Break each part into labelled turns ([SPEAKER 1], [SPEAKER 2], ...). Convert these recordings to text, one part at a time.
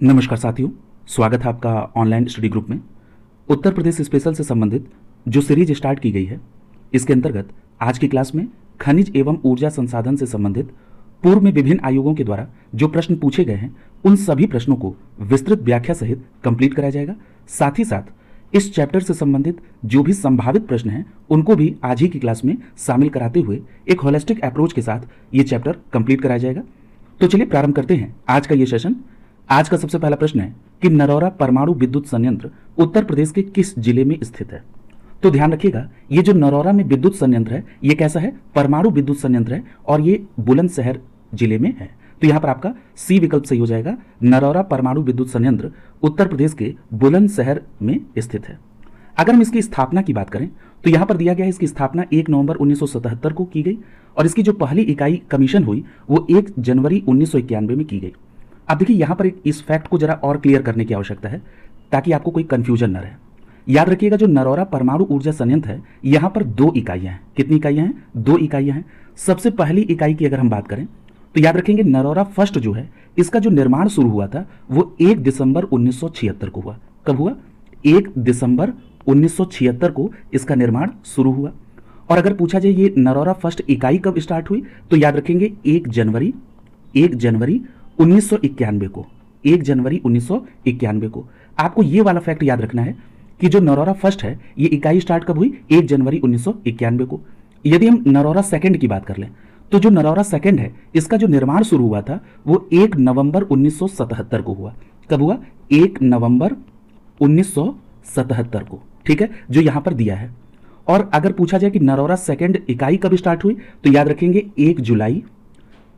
[SPEAKER 1] नमस्कार साथियों, स्वागत है आपका ऑनलाइन स्टडी ग्रुप में। उत्तर प्रदेश स्पेशल से संबंधित जो सीरीज स्टार्ट की गई है, इसके अंतर्गत आज की क्लास में खनिज एवं ऊर्जा संसाधन से संबंधित पूर्व में विभिन्न आयोगों के द्वारा जो प्रश्न पूछे गए हैं, उन सभी प्रश्नों को विस्तृत व्याख्या सहित कंप्लीट कराया जाएगा। साथ ही साथ इस चैप्टर से संबंधित जो भी संभावित प्रश्न हैं, उनको भी आज ही की क्लास में शामिल कराते हुए एक होलिस्टिक अप्रोच के साथ ये चैप्टर कंप्लीट कराया जाएगा। तो चलिए प्रारंभ करते हैं आज का ये सेशन। आज का सबसे पहला प्रश्न है कि नरौरा परमाणु विद्युत संयंत्र उत्तर प्रदेश के किस जिले में स्थित है। तो ध्यान रखिएगा, ये जो नरौरा में विद्युत संयंत्र है, ये कैसा है? परमाणु विद्युत संयंत्र है और ये बुलंदशहर जिले में है। तो यहाँ पर आपका सी विकल्प सही हो जाएगा। नरौरा परमाणु विद्युत संयंत्र उत्तर प्रदेश के बुलंदशहर में स्थित है। अगर हम इसकी स्थापना की बात करें तो यहाँ पर दिया गया है इसकी स्थापना 1 नवंबर 1977 को की गई और इसकी जो पहली इकाई कमीशन हुई वो 1 जनवरी 1991 में की गई। अब देखिए, यहाँ पर इस फैक्ट को जरा और क्लियर करने की आवश्यकता है ताकि आपको कोई कंफ्यूजन न रहे। याद रखिएगा, जो नरौरा परमाणु ऊर्जा संयंत्र है, यहाँ पर 2 इकाइयाँ हैं। कितनी इकाइयाँ हैं? 2 इकाइयाँ हैं। सबसे पहली इकाई की अगर हम बात करें तो याद रखेंगे, नरौरा फर्स्ट जो है, इसका जो निर्माण शुरू हुआ था वो 1 दिसंबर 1976 को हुआ। कब हुआ? 1 दिसंबर 1976 को इसका निर्माण शुरू हुआ। और अगर पूछा जाए ये नरौरा फर्स्ट इकाई कब स्टार्ट हुई, तो याद रखेंगे 1 जनवरी 1991 को। 1 जनवरी 1991 को। आपको ये वाला फैक्ट याद रखना है कि जो नरौरा फर्स्ट है, ये इकाई स्टार्ट कब हुई? 1 जनवरी 1991 को। यदि हम नरौरा सेकंड की बात कर लें तो जो नरौरा सेकंड है, इसका जो निर्माण शुरू हुआ था वो 1 नवंबर 1977 को हुआ। कब हुआ? 1 नवंबर 1977 को। ठीक है, जो यहां पर दिया है। और अगर पूछा जाए कि नरौरा सेकंड इकाई कब स्टार्ट हुई, तो याद रखेंगे 1 जुलाई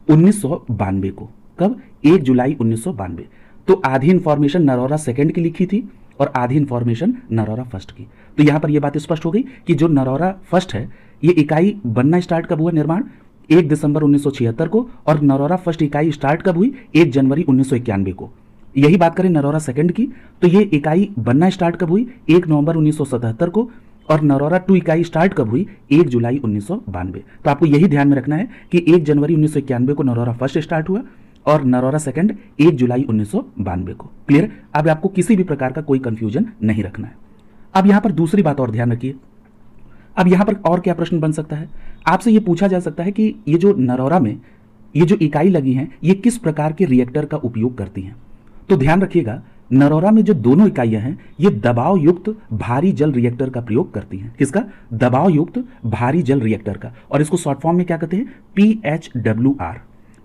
[SPEAKER 1] 1992 को। कब? 1 जुलाई 1992। तो आधी इंफॉर्मेशन नरौरा सेकंड की लिखी थी और आधी इंफॉर्मेशन नरौरा फर्स्ट की। तो यहां पर यह बात स्पष्ट हो गई कि जो नरौरा फर्स्ट है, ये इकाई बनना स्टार्ट कब हुआ? निर्माण 1 दिसंबर 1976 को। और नरौरा फर्स्ट इकाई स्टार्ट कब हुई? 1 जनवरी 1991 को। यही बात करें नरौरा सेकंड की, तो ये इकाई बनना स्टार्ट कब हुई? 1 नवंबर 1977 को। और नरौरा 2 इकाई स्टार्ट कब हुई? 1 जुलाई 1992। तो आपको यही ध्यान में रखना है कि 1 जनवरी 1991 को नरौरा फर्स्ट स्टार्ट हुआ और नरौरा सेकंड 1 जुलाई 1992 को। क्लियर? अब आपको किसी भी प्रकार का कोई कंफ्यूजन नहीं रखना है। अब यहां पर दूसरी बात और ध्यान रखिए। अब यहां पर और क्या प्रश्न बन सकता है? आपसे यह पूछा जा सकता है कि ये जो नरौरा में ये जो इकाई लगी हैं, ये किस प्रकार के रिएक्टर का उपयोग करती हैं। तो ध्यान रखिएगा, नरौरा में जो दोनों इकाइयां हैं, ये दबाव युक्त भारी जल रिएक्टर का प्रयोग करती हैं। किसका? दबाव युक्त भारी जल रिएक्टर का। और इसको शॉर्ट फॉर्म में क्या कहते हैं? PHWR।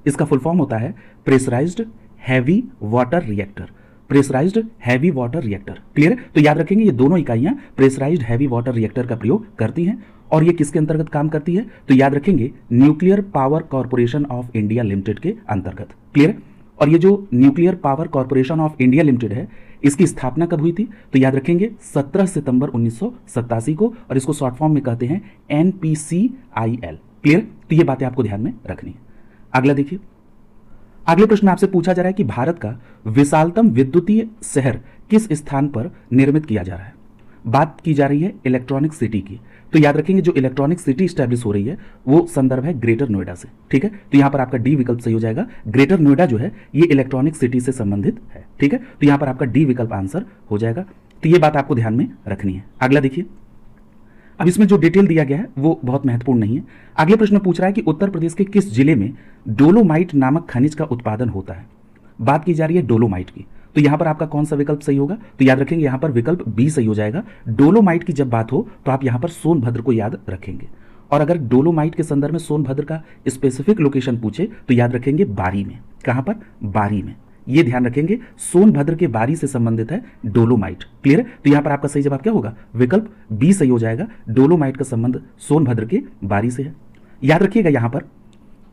[SPEAKER 1] इसका फुल फॉर्म होता है pressurised heavy water reactor. Pressurised heavy water reactor. Clear? तो याद रखेंगे, ये दोनों इकाइयां प्रेशराइज्ड हैवी वाटर रिएक्टर का प्रयोग करती हैं। और ये किसके अंतर्गत काम करती है? तो याद रखेंगे, nuclear power corporation of India limited के अंतर्गत। क्लियर? और ये जो nuclear power corporation of India limited है, इसकी स्थापना कब हुई थी? तो याद रखेंगे 17 सितंबर 1987 को। और इसको शॉर्ट फॉर्म में कहते हैं NPCIL। क्लियर? तो ये बातें आपको ध्यान में रखनी है। अगला देखिए, अगले प्रश्न में आपसे पूछा जा रहा है कि भारत का विशालतम विद्युतीय शहर किस स्थान पर निर्मित किया जा रहा है। बात की जा रही है इलेक्ट्रॉनिक सिटी की। तो याद रखेंगे, जो इलेक्ट्रॉनिक सिटी स्टैब्लिश हो रही है वो संदर्भ है ग्रेटर नोएडा से। ठीक है, तो यहां पर आपका डी विकल्प सही हो जाएगा। ग्रेटर नोएडा जो है ये इलेक्ट्रॉनिक सिटी से संबंधित है। ठीक है, तो यहां पर आपका डी विकल्प आंसर हो जाएगा। तो ये बात आपको ध्यान में रखनी है। अगला देखिए, अब इसमें जो डिटेल दिया गया है वो बहुत महत्वपूर्ण नहीं है। अगले प्रश्न में पूछ रहा है कि उत्तर प्रदेश के किस जिले में डोलोमाइट नामक खनिज का उत्पादन होता है। बात की जा रही है डोलोमाइट की। तो यहां पर आपका कौन सा विकल्प सही होगा? तो याद रखेंगे, यहां पर विकल्प बी सही हो जाएगा। डोलोमाइट की जब बात हो तो आप यहां पर सोनभद्र को याद रखेंगे। और अगर डोलोमाइट के संदर्भ में सोनभद्र का स्पेसिफिक लोकेशन पूछे तो याद रखेंगे बारी में। कहां पर? बारी में। ये ध्यान रखेंगे, सोनभद्र के बारी से संबंधित है डोलोमाइट। क्लियर? तो यहां पर आपका सही जवाब क्या होगा? विकल्प बी सही हो जाएगा। डोलोमाइट का संबंध सोनभद्र के बारी से है। याद रखिएगा, यहां पर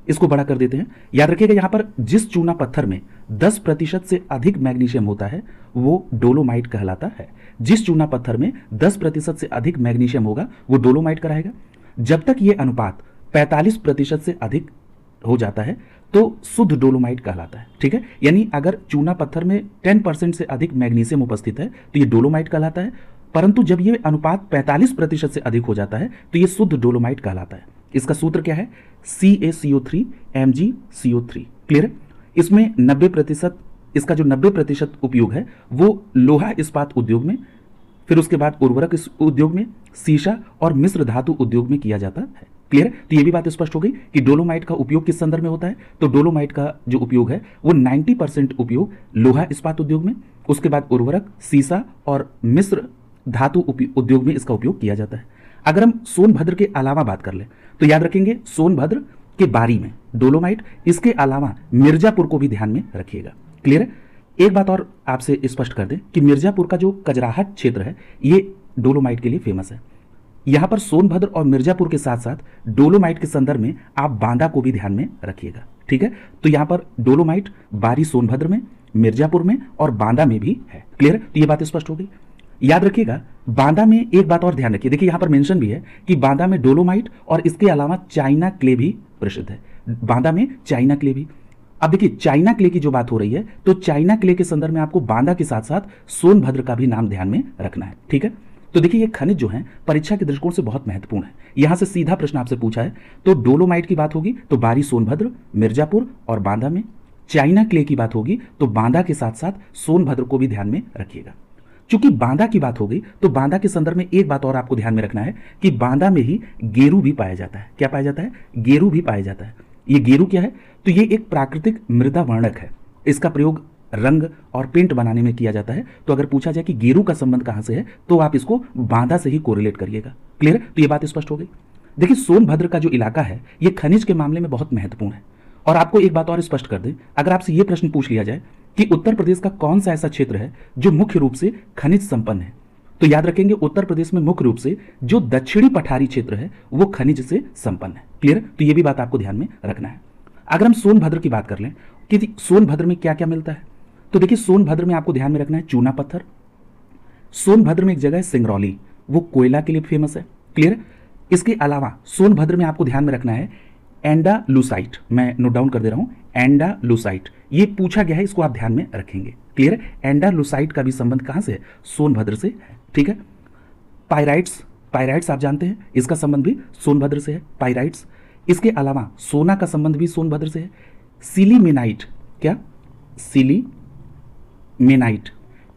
[SPEAKER 1] इसको बड़ा कर देते हैं। याद रखिएगा, यहां पर जिस चूना पत्थर में 10% से अधिक मैग्नीशियम होता है वो डोलोमाइट कहलाता है। जिस चूना पत्थर में 10% से अधिक मैग्नीशियम होगा वो डोलोमाइट कहलाएगा। जब तक ये अनुपात 45% से अधिक हो जाता है तो शुद्ध डोलोमाइट कहलाता है। ठीक है, यानी अगर चूना पत्थर में 10% से अधिक मैग्नीशियम उपस्थित है तो ये डोलोमाइट कहलाता है। परंतु जब ये अनुपात 45% से अधिक हो जाता है तो ये शुद्ध डोलोमाइट कहलाता है। इसका सूत्र क्या है? CaCO3 MgCO3। क्लियर? इसमें 90% इसका जो 90% उपयोग है वो लोहा इस्पात उद्योग में, फिर उसके बाद उर्वरक उद्योग में, सीसा और मिश्र धातु उद्योग में किया जाता है। क्लियर है? तो ये भी बात स्पष्ट हो गई कि डोलोमाइट का उपयोग किस संदर्भ में होता है। तो डोलोमाइट का जो उपयोग है वो 90% उपयोग लोहा इस्पात उद्योग में, उसके बाद उर्वरक, सीसा और मिश्र धातु उद्योग में इसका उपयोग किया जाता है। अगर हम सोनभद्र के अलावा बात कर ले तो याद रखेंगे सोनभद्र के बारी में डोलोमाइट, इसके अलावा मिर्जापुर को भी ध्यान में रखिएगा। क्लियर है? एक बात और आपसे स्पष्ट कर दें कि मिर्जापुर का जो कजराहट क्षेत्र है ये डोलोमाइट के लिए फेमस है। यहां पर सोनभद्र और मिर्जापुर के साथ साथ डोलोमाइट के संदर्भ में आप बांदा को भी ध्यान में रखिएगा। ठीक है? तो यहां पर डोलोमाइट बारी सोनभद्र में, मिर्जापुर में और बांदा में भी है। क्लियर है? तो ये बात स्पष्ट हो गई। याद रखिएगा बांदा में एक बात और ध्यान रखिए, देखिए यहां पर मेंशन भी है कि बांदा में डोलोमाइट और इसके अलावा चाइना क्ले भी प्रसिद्ध है। बांदा में चाइना क्ले भी। अब देखिए चाइना क्ले की जो बात हो रही है तो चाइना क्ले के संदर्भ में आपको बांदा के साथ साथ सोनभद्र का भी नाम ध्यान में रखना है। ठीक है? तो देखिए ये खनिज जो है परीक्षा के दृष्टिकोण से बहुत महत्वपूर्ण है। यहां से सीधा प्रश्न आपसे पूछा है तो डोलोमाइट की बात होगी तो बारी सोनभद्र, मिर्जापुर और बांदा में। चाइना क्ले की बात होगी तो बांदा के साथ साथ सोनभद्र को भी ध्यान में रखिएगा। चूंकि बांदा की बात हो गई तो बांदा के संदर्भ में एक बात और आपको ध्यान में रखना है कि बांदा में ही गेरू भी पाया जाता है। क्या पाया जाता है? गेरू भी पाया जाता है। ये गेरू क्या है? तो ये एक प्राकृतिक मृदा वर्णक है। इसका प्रयोग रंग और पेंट बनाने में किया जाता है। तो अगर पूछा जाए कि गेरू का संबंध कहां से है तो आप इसको बांदा से ही कोरिलेट करिएगा। क्लियर है? तो ये बात स्पष्ट हो गई। देखिए सोनभद्र का जो इलाका है ये खनिज के मामले में बहुत महत्वपूर्ण है। और आपको एक बात और स्पष्ट कर दें, अगर आपसे ये प्रश्न पूछ लिया जाए कि उत्तर प्रदेश का कौन सा ऐसा क्षेत्र है जो मुख्य रूप से खनिज संपन्न है, तो याद रखेंगे उत्तर प्रदेश में मुख्य रूप से जो दक्षिणी पठारी क्षेत्र है वो खनिज से संपन्न है। क्लियर? तो ये भी बात आपको ध्यान में रखना है। अगर हम सोनभद्र की बात कर लें कि सोनभद्र में क्या क्या मिलता है, तो देखिए सोनभद्र में आपको ध्यान में रखना है चूना पत्थर। सोनभद्र में एक जगह है सिंगरौली, वो कोयला के लिए फेमस है। क्लियर? इसके अलावा सोनभद्र में आपको ध्यान में रखना है एंडालुसाइट, मैं नोट डाउन कर दे रहा हूं, एंडालुसाइट। ये पूछा गया है, इसको आप ध्यान में रखेंगे। क्लियर है? एंडालुसाइट का भी संबंध कहां से है? सोनभद्र से है। ठीक है? पायराइट्स, पायराइट्स आप जानते हैं, इसका संबंध भी सोनभद्र से है। पायराइट्स। इसके अलावा सोना का संबंध भी सोनभद्र से है। सिलीमेनाइट, क्या? सिलीमेनाइट,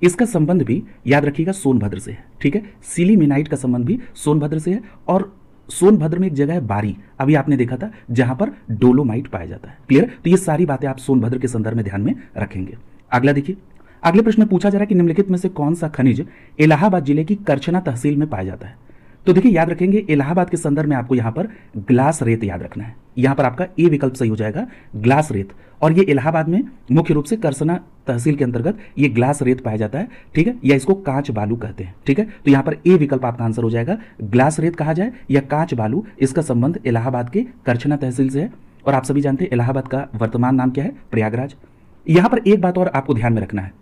[SPEAKER 1] इसका संबंध भी याद रखिएगा सोनभद्र से है। ठीक है? सिलीमेनाइट का संबंध भी सोनभद्र से है। और सोनभद्र में एक जगह है बारी, अभी आपने देखा था, जहां पर डोलोमाइट पाया जाता है। क्लियर? तो ये सारी बातें आप सोनभद्र के संदर्भ में ध्यान में रखेंगे। अगला देखिए, अगले प्रश्न में पूछा जा रहा है कि निम्नलिखित में से कौन सा खनिज इलाहाबाद जिले की करछना तहसील में पाया जाता है। तो देखिए याद रखेंगे इलाहाबाद के संदर्भ में आपको यहां पर ग्लास रेत याद रखना है। यहां पर आपका ए विकल्प सही हो जाएगा, ग्लास रेत। और ये इलाहाबाद में मुख्य रूप से करसना तहसील के अंतर्गत ये ग्लास रेत पाया जाता है। ठीक है? या इसको कांच बालू कहते हैं। ठीक है? तो यहां पर ए विकल्प आपका आंसर हो जाएगा, ग्लास रेत कहा जाए या कांच बालू, इसका संबंध इलाहाबाद के करछना तहसील से है। और आप सभी जानते हैं इलाहाबाद का वर्तमान नाम क्या है? प्रयागराज। यहां पर एक बात और आपको ध्यान में रखना है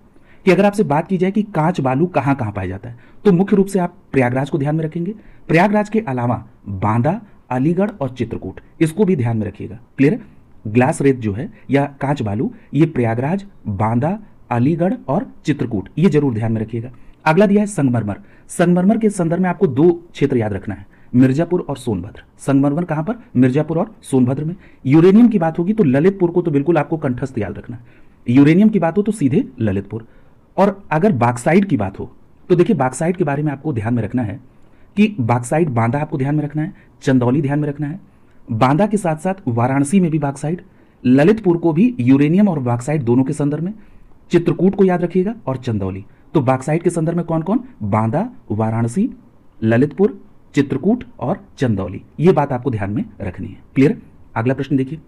[SPEAKER 1] कि अगर आपसे बात की जाए कि कांच बालू कहां कहां पाया जाता है तो मुख्य रूप से आप प्रयागराज को ध्यान में रखेंगे। प्रयागराज के अलावा बांदा, अलीगढ़ और चित्रकूट, इसको भी ध्यान में रखिएगा। क्लियर है? ग्लास रेत जो है या कांच बालू, ये प्रयागराज, बांदा, अलीगढ़ और चित्रकूट, ये जरूर ध्यान में रखिएगा। अगला दिया है संगमरमर। संगमरमर के संदर्भ में आपको दो क्षेत्र याद रखना है, मिर्जापुर और सोनभद्र। संगमरमर कहां पर? मिर्जापुर और सोनभद्र में। यूरेनियम की बात होगी तो ललितपुर को तो बिल्कुल आपको कंठस्थ याद रखना है। यूरेनियम की बात हो तो सीधे ललितपुर। और अगर बाक्साइड की बात हो तो देखिए बाक्साइड के बारे में आपको ध्यान में रखना है कि बाक्साइड बांदा आपको ध्यान में रखना है, चंदौली ध्यान में रखना है। बांदा के साथ साथ वाराणसी में भी बाक्साइड, ललितपुर को भी यूरेनियम और बाक्साइड दोनों के संदर्भ में, चित्रकूट को याद रखिएगा और चंदौली। तो बाक्साइड के संदर्भ में कौन कौन? बांदा, वाराणसी, ललितपुर, चित्रकूट और चंदौली। ये बात आपको ध्यान में रखनी है। क्लियर? अगला प्रश्न देखिए,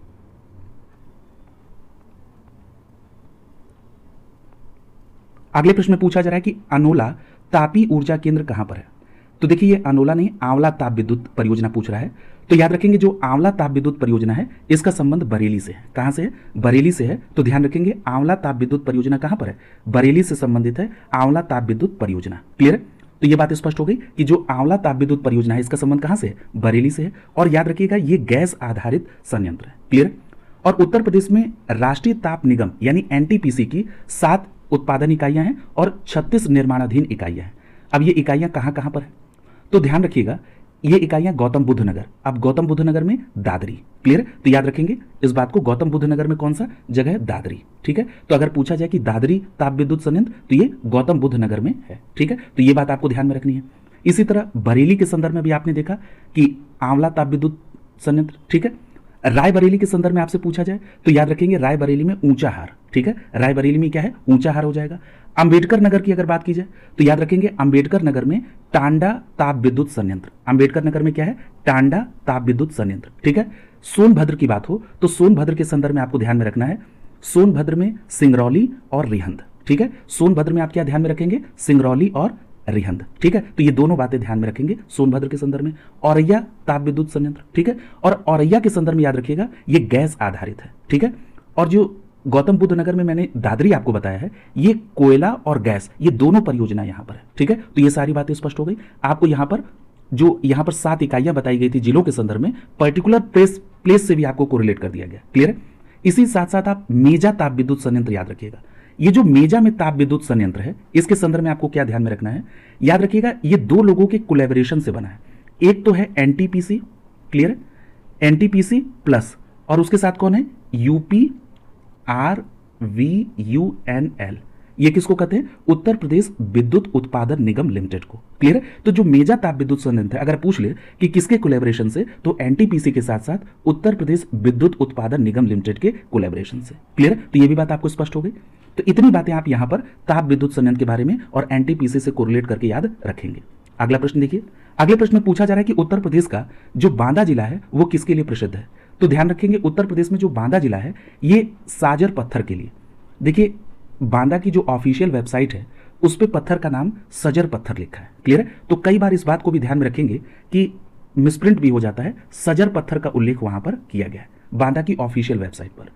[SPEAKER 1] अगले प्रश्न में पूछा जा रहा है कि अनोला तापी ऊर्जा केंद्र कहां पर है। तो देखिए ये अनोला नहीं, आंवला ताप विद्युत परियोजना पूछ रहा है। तो याद रखेंगे जो आंवला ताप विद्युत परियोजना है इसका संबंध बरेली से है। कहां से है? बरेली से है। तो ध्यान रखेंगे आंवला ताप विद्युत परियोजना कहां पर है? बरेली से संबंधित है आंवला ताप विद्युत परियोजना। क्लियर? तो ये बात स्पष्ट हो गई कि जो आंवला ताप विद्युत परियोजना है इसका संबंध कहां से है? बरेली से है। और याद रखिएगा ये गैस आधारित संयंत्र है। क्लियर? और उत्तर प्रदेश में राष्ट्रीय ताप निगम यानी एनटीपीसी की 7 उत्पादन इकाइयां हैं और 36 निर्माणाधीन इकाइयां हैं। अब ये इकाइयां कहां कहां पर है? तो ध्यान रखिएगा ये इकाइयां गौतम बुद्ध नगर, अब गौतम बुद्ध नगर में दादरी। क्लियर? तो याद रखेंगे इस बात को, गौतम बुद्ध नगर में कौन सा जगह है? दादरी। ठीक है, तो अगर पूछा जाए कि दादरी ताप विद्युत संयंत्र, तो ये गौतम बुद्ध नगर में है। ठीक है, तो ये बात आपको ध्यान में रखनी है। इसी तरह बरेली के संदर्भ में भी आपने देखा कि आंवला ताप विद्युत संयंत्र। ठीक है, रायबरेली के संदर्भ में आपसे पूछा जाए तो याद रखेंगे रायबरेली में ऊंचाहार। ठीक है, रायबरेली में क्या है? ऊंचाहार हो जाएगा। अंबेडकर नगर की अगर बात की जाए तो याद रखेंगे अंबेडकर नगर में टांडा ताप विद्युत संयंत्र। अंबेडकर नगर में क्या है? टांडा ताप विद्युत संयंत्र। ठीक है, सोनभद्र की बात हो तो सोनभद्र के संदर्भ में आपको ध्यान में रखना है, सोनभद्र में सिंगरौली और रिहंद। ठीक है, सोनभद्र में आप क्या ध्यान में रखेंगे? सिंगरौली और रिहंद। ठीक है, तो ये दोनों बातें ध्यान में रखेंगे सोनभद्र के संदर्भ में। औरैया ताप विद्युत संयंत्र। ठीक है, और औरैया के संदर्भ में याद रखिएगा ये गैस आधारित है। ठीक है, और जो गौतम बुद्ध नगर में मैंने दादरी आपको बताया है, ये कोयला और गैस, ये दोनों परियोजना यहां पर है। ठीक है, तो ये सारी बातें स्पष्ट हो गई आपको। यहां पर जो यहां पर 7 इकाइयां बताई गई थी जिलों के संदर्भ में, पर्टिकुलर प्लेस से भी आपको कोरिलेट कर दिया गया। क्लियर है? इसी साथ साथ आप मेजा ताप विद्युत संयंत्र याद रखिएगा। ये जो मेजा में ताप विद्युत संयंत्र है, इसके संदर्भ में आपको क्या ध्यान में रखना है? याद रखिएगा ये 2 लोगों के कोलैबोरेशन से बना है। एक तो है एनटीपीसी, क्लियर है, एनटीपीसी प्लस, और उसके साथ कौन है? UPRVUNL। ये किसको कहते हैं? उत्तर प्रदेश विद्युत उत्पादन निगम लिमिटेड को। क्लियर है? तो जो मेजा ताप विद्युत संयंत्र है, अगर पूछ ले कि किसके कोलैबोरेशन से, तो एनटीपीसी के साथ साथ उत्तर प्रदेश विद्युत उत्पादन निगम लिमिटेड के कोलैबोरेशन से। क्लियर है? तो ये भी बात आपको स्पष्ट हो गई। तो इतनी बातें आप यहां पर ताप विद्युत संयंत्र के बारे में और एनटीपीसी से कोरिलेट करके याद रखेंगे। अगला प्रश्न देखिए, अगले प्रश्न में पूछा जा रहा है कि उत्तर प्रदेश का जो बांदा जिला है वो किसके लिए प्रसिद्ध है? तो ध्यान रखेंगे उत्तर प्रदेश में जो बांदा जिला है ये साजर पत्थर के लिए। देखिए बांदा की जो ऑफिशियल वेबसाइट है उस पे पत्थर का नाम सजर पत्थर लिखा है। क्लियर है? तो कई बार इस बात को भी ध्यान में रखेंगे कि मिसप्रिंट भी हो जाता है, सजर पत्थर का उल्लेख वहां पर किया गया है बांदा की ऑफिशियल वेबसाइट पर।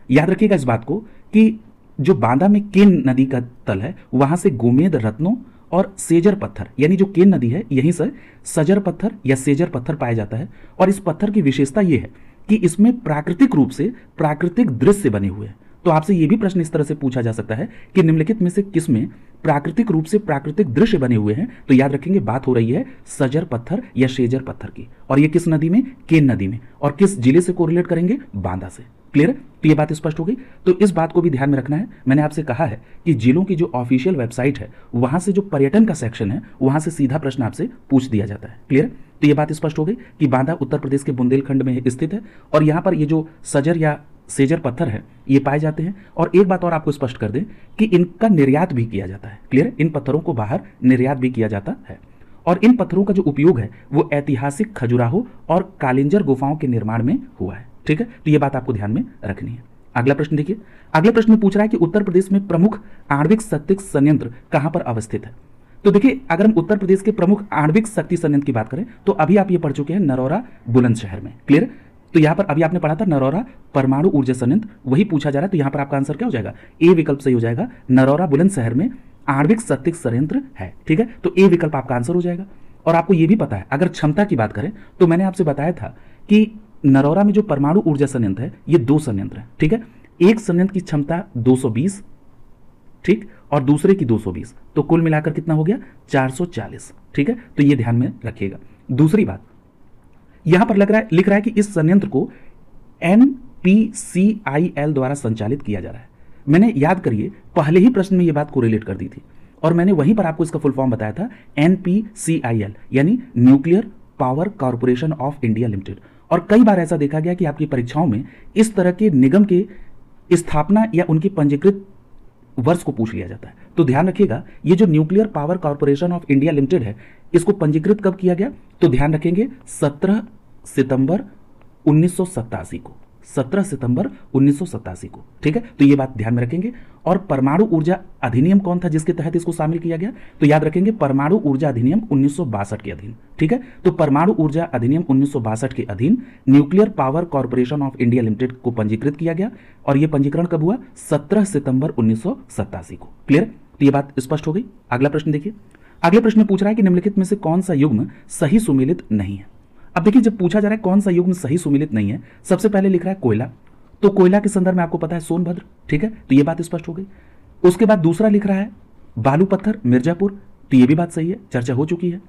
[SPEAKER 1] याद रखिएगा इस बात को कि जो बांदा में केन नदी का तल है वहां से गोमेद रत्नों और सेजर पत्थर, यानी जो केन नदी है यहीं से सजर पत्थर या सेजर पत्थर पाया जाता है। और इस पत्थर की विशेषता यह है कि इसमें प्राकृतिक रूप से प्राकृतिक दृश्य बने हुए हैं। तो आपसे यह भी प्रश्न इस तरह से पूछा जा सकता है कि निम्नलिखित में से किसमें प्राकृतिक रूप से प्राकृतिक दृश्य बने हुए हैं? तो याद रखेंगे बात हो रही है सजर पत्थर या सेजर पत्थर की, और ये किस नदी में? केन नदी में। और किस जिले से कोरिलेट करेंगे? बांदा से। क्लियर है? तो ये बात स्पष्ट हो गई। तो इस बात को भी ध्यान में रखना है। मैंने आपसे कहा है कि जिलों की जो ऑफिशियल वेबसाइट है वहां से जो पर्यटन का सेक्शन है वहां से सीधा प्रश्न आपसे पूछ दिया जाता है। क्लियर? तो ये बात स्पष्ट हो गई कि बांदा उत्तर प्रदेश के बुंदेलखंड में स्थित है और यहाँ पर ये जो सजर या सेजर पत्थर है ये पाए जाते हैं। और एक बात और आपको स्पष्ट कर दें कि इनका निर्यात भी किया जाता है। क्लियर? इन पत्थरों को बाहर निर्यात भी किया जाता है और इन पत्थरों का जो उपयोग है वो ऐतिहासिक खजुराहो और कालिंजर गुफाओं के निर्माण में हुआ है। ठीक है? तो ये बात आपको ध्यान में रखनी है। अगला प्रश्न देखिए, अगले प्रश्न में पूछ रहा है कि उत्तर प्रदेश में प्रमुख आणविक शक्ति संयंत्र कहां पर अवस्थित है? तो देखिए अगर हम उत्तर प्रदेश के प्रमुख आणविक शक्ति संयंत्र की बात करें तो अभी आप ये पढ़ चुके हैं नरौरा बुलंदशहर में। क्लियर? तो यहां पर अभी आपने पढ़ा था नरौरा परमाणु ऊर्जा संयंत्र, वही पूछा जा रहा है। तो यहां पर आपका आंसर क्या हो जाएगा? ए विकल्प सही हो जाएगा। नरौरा बुलंदशहर में आणविक शक्ति संयंत्र है। ठीक है? तो ए विकल्प आपका आंसर हो जाएगा। और आपको यह भी पता है अगर क्षमता की बात करें तो मैंने आपसे बताया था कि नरौरा में जो परमाणु ऊर्जा संयंत्र है ये 2 संयंत्र है। ठीक है? एक संयंत्र की क्षमता 220, ठीक, और दूसरे की 220, तो कुल मिलाकर कितना हो गया? 440। ठीक है? तो ये ध्यान में रखिएगा। दूसरी बात यहां पर लिख रहा है कि इस संयंत्र को NPCIL द्वारा संचालित किया जा रहा है। मैंने याद करिए पहले ही प्रश्न में यह बात को रिलेट कर दी थी और मैंने वहीं पर आपको इसका फुल फॉर्म बताया था NPCIL यानी nuclear power corporation of India limited. और कई बार ऐसा देखा गया कि आपकी परीक्षाओं में इस तरह के निगम के स्थापना या उनकी पंजीकृत वर्ष को पूछ लिया जाता है। तो ध्यान रखिएगा ये जो nuclear power corporation of India limited है इसको पंजीकृत कब किया गया? तो ध्यान रखेंगे 17 सितंबर 1987 को। 17 सितंबर 1987 को। ठीक है? तो ये बात ध्यान में रखेंगे। और परमाणु ऊर्जा अधिनियम कौन था जिसके तहत इसको शामिल किया गया? तो याद रखेंगे परमाणु ऊर्जा अधिनियम 1962 के अधीन। ठीक है? तो परमाणु ऊर्जा अधिनियम 1962 के अधीन nuclear power corporation of India limited को पंजीकृत किया गया और यह पंजीकरण कब हुआ? 17 सितंबर 1987 को। क्लियर? तो ये बात स्पष्ट हो गई। अगला प्रश्न देखिए, अगले प्रश्न में पूछ रहा है कि निम्नलिखित में से कौन सा युग्म सही सुमेलित नहीं है? अब देखिए जब पूछा जा रहा है कौन सा युग्म सही सुमेलित नहीं है, सबसे पहले लिख रहा है कोयला। तो कोयला के संदर्भ में आपको पता है सोनभद्र। ठीक है? तो ये बात स्पष्ट हो गई। उसके बाद दूसरा लिख रहा है बालू पत्थर मिर्जापुर। तो ये भी बात सही है, चर्चा हो चुकी है।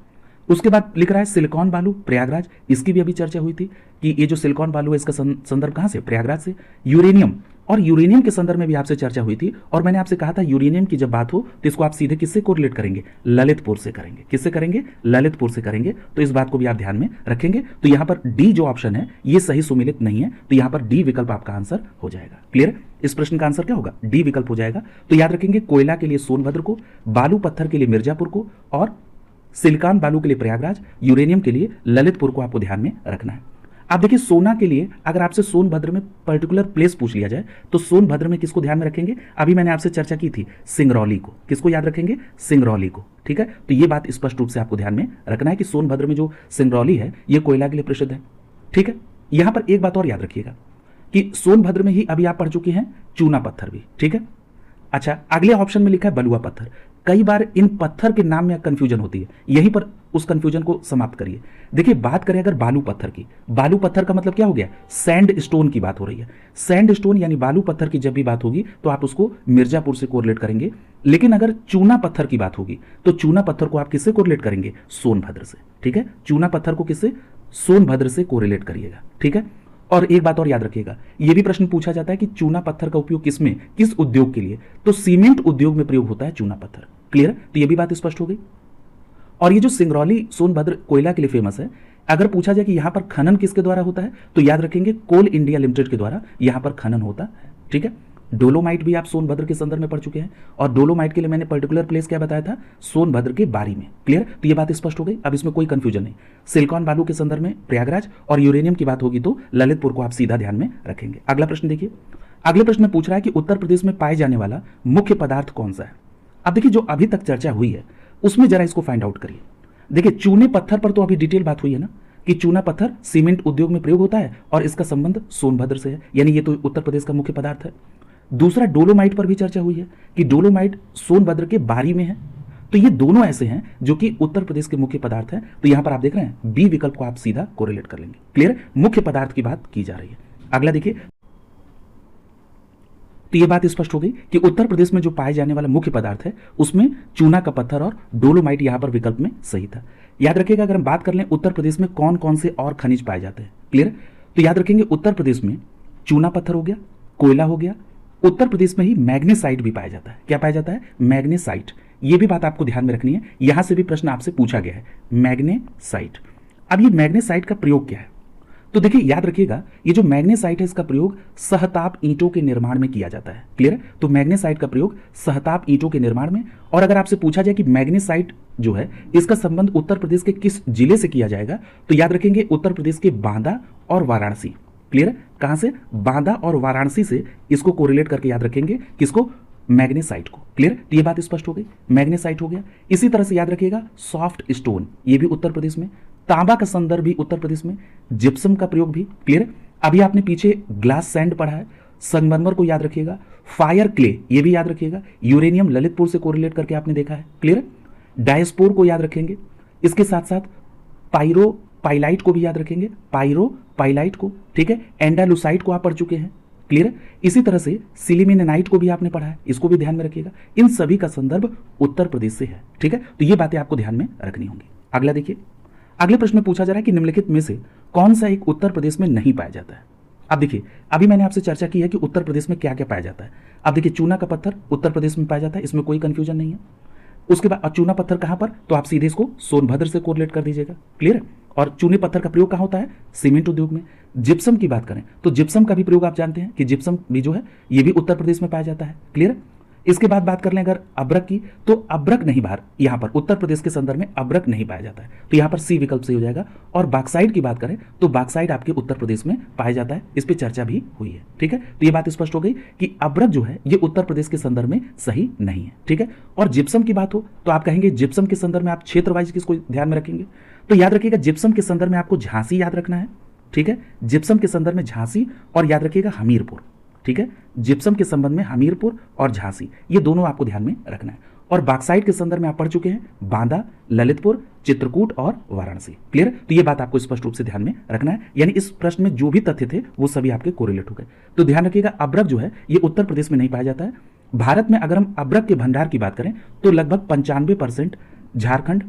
[SPEAKER 1] उसके बाद लिख रहा है सिलिकॉन बालू प्रयागराज, इसकी भी अभी चर्चा हुई थी कि ये जो सिलिकॉन बालू है इसका संदर्भ कहां से, प्रयागराज से। यूरेनियम, और यूरेनियम के संदर्भ में भी आपसे चर्चा हुई थी, और मैंने आपसे कहा था यूरेनियम की जब बात हो तो इसको आप सीधे किससे कोरिलेट करेंगे, ललितपुर से करेंगे। किससे करेंगे, ललितपुर से करेंगे। तो इस बात को भी आप ध्यान में रखेंगे। तो यहां पर डी जो ऑप्शन है ये सही सुमेलित नहीं है, तो यहां पर डी विकल्प आपका आंसर हो जाएगा। क्लियर, इस प्रश्न का आंसर क्या होगा, डी विकल्प हो जाएगा। तो याद रखेंगे कोयला के लिए सोनभद्र को, बालू पत्थर के लिए मिर्जापुर को, और सिलिकॉन बालू के लिए प्रयागराज, यूरेनियम के लिए ललितपुर को आपको ध्यान में रखना है। आप देखिए सोना के लिए अगर आपसे सोनभद्र में पर्टिकुलर प्लेस पूछ लिया जाए तो सोनभद्र में किसको ध्यान में रखेंगे, अभी मैंने आपसे चर्चा की थी सिंगरौली को। किसको याद रखेंगे, सिंगरौली को। ठीक है, तो ये बात स्पष्ट रूप से आपको ध्यान में रखना है कि सोनभद्र में जो सिंगरौली है ये कोयला के लिए प्रसिद्ध है। ठीक है, यहां पर एक बात और याद रखिएगा कि सोनभद्र में ही अभी आप पढ़ चुके हैं चूना पत्थर भी। ठीक है, अच्छा अगले ऑप्शन में लिखा है बलुआ पत्थर। कई बार इन पत्थर के नाम में कंफ्यूजन होती है, यहीं पर उस कंफ्यूजन को समाप्त करिए। देखिए बात करें अगर बालू पत्थर की, बालू पत्थर का मतलब क्या हो गया, सैंड स्टोन की बात हो रही है। सैंड स्टोन यानी बालू पत्थर की जब भी बात होगी तो आप उसको मिर्जापुर से कोरिलेट करेंगे। लेकिन अगर चूना पत्थर की बात होगी तो चूना पत्थर को आप किससे कोरिलेट करेंगे, सोनभद्र से। ठीक है, चूना पत्थर को किससे, सोनभद्र से कोरिलेट करिएगा। ठीक है, और एक बात और याद रखिएगा, यह भी प्रश्न पूछा जाता है कि चूना पत्थर का उपयोग किसमें, किस उद्योग के लिए, तो सीमेंट उद्योग में प्रयोग होता है चूना पत्थर। क्लियर, तो यह भी बात स्पष्ट हो गई। और ये जो सिंगरौली सोनभद्र कोयला के लिए फेमस है, अगर पूछा जाए कि यहां पर खनन किसके द्वारा होता है तो याद रखेंगे कोल इंडिया लिमिटेड के द्वारा यहां पर खनन होता है। ठीक है, डोलोमाइट भी आप सोनभद्र के संदर्भ में पढ़ चुके हैं, और डोलोमाइट के लिए मैंने पर्टिकुलर प्लेस क्या बताया था, सोनभद्र के बारी में। क्लियर, तो ये बात स्पष्ट हो गई, अब इसमें कोई कंफ्यूजन नहीं। सिलिकॉन बालू के संदर्भ में प्रयागराज, और यूरेनियम की बात होगी तो ललितपुर को आप सीधा ध्यान में रखेंगे। अगला प्रश्न देखिए, अगले प्रश्न में पूछ रहा है कि उत्तर प्रदेश में पाए जाने वाला मुख्य पदार्थ कौन सा है। अब देखिए जो अभी तक चर्चा हुई है उसमें जरा इसको फाइंड आउट करिए। देखिए चूने पत्थर पर तो अभी डिटेल बात हुई है ना कि चूना पत्थर सीमेंट उद्योग में प्रयोग होता है और इसका संबंध सोनभद्र से है, यानी ये तो उत्तर प्रदेश का मुख्य पदार्थ है। दूसरा डोलोमाइट पर भी चर्चा हुई है कि डोलोमाइट सोनभद्र के बारी में है। तो ये दोनों ऐसे हैं जो कि उत्तर प्रदेश के मुख्य पदार्थ हैं। तो यहां पर आप देख रहे हैं बी विकल्प को आप सीधा कोरिलेट कर लेंगे। क्लियर, मुख्य पदार्थ की बात की जा रही है। अगला देखिए, तो यह बात स्पष्ट हो गई कि उत्तर प्रदेश में जो पाए जाने वाला मुख्य पदार्थ है उसमें चूना का पत्थर और डोलोमाइट यहां पर विकल्प में सही था। याद रखिएगा अगर हम बात कर लें उत्तर प्रदेश में कौन कौन से और खनिज पाए जाते हैं, क्लियर, तो याद रखेंगे उत्तर प्रदेश में चूना पत्थर हो गया, कोयला हो गया, उत्तर प्रदेश में ही मैग्नेसाइट भी पाया जाता है। क्या पाया जाता है, मैग्नेसाइट। ये भी बात आपको ध्यान में रखनी है, यहां से भी प्रश्न आपसे पूछा गया है, मैग्नेसाइट। अब ये मैग्नेसाइट का प्रयोग क्या है, तो देखिए याद रखिएगा ये जो मैग्नेसाइट है इसका प्रयोग सहताप ईंटों के निर्माण में किया जाता है। क्लियर, तो मैग्नेसाइट का प्रयोग सहताप ईंटों के निर्माण में। और अगर आपसे पूछा जाए कि मैग्नेसाइट जो है इसका संबंध उत्तर प्रदेश के किस जिले से किया जाएगा, तो याद रखेंगे उत्तर प्रदेश के बांदा और वाराणसी। क्लियर, कहां से, बांदा और वाराणसी से इसको कोरिलेट करके याद रखेंगे, किसको, मैग्नेसाइट को। क्लियर, तो ये बात स्पष्ट हो गई, मैग्नेसाइट हो गया। इसी तरह से याद रखिएगा सॉफ्ट स्टोन, ये भी उत्तर प्रदेश में, तांबा का संदर्भ भी उत्तर प्रदेश में, जिप्सम का प्रयोग भी। क्लियर, अभी आपने पीछे ग्लास सैंड पढ़ा है, संगमरमर को याद रखिएगा, फायर क्ले ये भी याद रखिएगा, यूरेनियम ललितपुर से कोरिलेट करके आपने देखा है। क्लियर, डायस्पोर को याद रखेंगे, इसके साथ साथ पायरो पाइलाइट को भी याद रखेंगे, पायरो पाइलाइट को। ठीक है, एंडालुसाइट को आप पढ़ चुके हैं। क्लियर, इसी तरह से सिलिमेनाइट को भी आपने पढ़ा है, इसको भी ध्यान में रखिएगा। इन सभी का संदर्भ उत्तर प्रदेश से है। ठीक है, तो ये बातें आपको ध्यान में रखनी होंगी। अगला देखिए, अगले प्रश्न में पूछा जा रहा है कि निम्नलिखित में से कौन सा एक उत्तर प्रदेश में नहीं पाया जाता है। अब देखिए अभी मैंने आपसे चर्चा की है कि उत्तर प्रदेश में क्या क्या पाया जाता है। अब देखिए चूना का पत्थर उत्तर प्रदेश में पाया जाता है, इसमें कोई कंफ्यूजन नहीं है। उसके बाद चूना पत्थर कहां पर, तो आप सीधे इसको सोनभद्र से कोरिलेट कर दीजिएगा। क्लियर है, और चूने पत्थर का प्रयोग कहां होता है, सीमेंट उद्योग में। जिप्सम की बात करें तो जिप्सम का भी प्रयोग आप जानते हैं कि जिप्सम भी जो है ये भी उत्तर प्रदेश में पाया जाता है। क्लियर, इसके बाद बात कर लें अगर अब्रक की, तो अब्रक नहीं, बाहर यहां पर उत्तर प्रदेश के संदर्भ में अब्रक नहीं पाया जाता है, तो यहां पर सी विकल्प सही हो जाएगा। और बाक्साइड की बात करें तो बाक्साइड आपके उत्तर प्रदेश में पाया जाता है, इस पर चर्चा भी हुई है। ठीक है, तो ये बात स्पष्ट हो गई कि अब्रक जो है ये उत्तर प्रदेश के संदर्भ में सही नहीं है। ठीक है, और जिप्सम की बात हो तो आप कहेंगे जिप्सम के संदर्भ में आप क्षेत्र वाइज किसको ध्यान में रखेंगे, तो याद रखिएगा जिप्सम के संदर्भ में आपको झांसी याद रखना है। ठीक है, जिप्सम के संदर्भ में झांसी, और याद रखिएगा हमीरपुर। ठीक है, जिप्सम के संबंध में हमीरपुर और झांसी, ये दोनों आपको ध्यान में रखना है। और बाक्साइड के संदर्भ में आप पढ़ चुके हैं बांदा, ललितपुर, चित्रकूट और वाराणसी। क्लियर, तो ये बात आपको स्पष्ट रूप से ध्यान में रखना है, यानी इस प्रश्न में जो भी तथ्य थे वो सभी आपके कोरिलेट हो गए। तो ध्यान रखिएगा अब्रक जो है ये उत्तर प्रदेश में नहीं पाया जाता है। भारत में अगर हम अब्रक के भंडार की बात करें तो लगभग 95% झारखंड,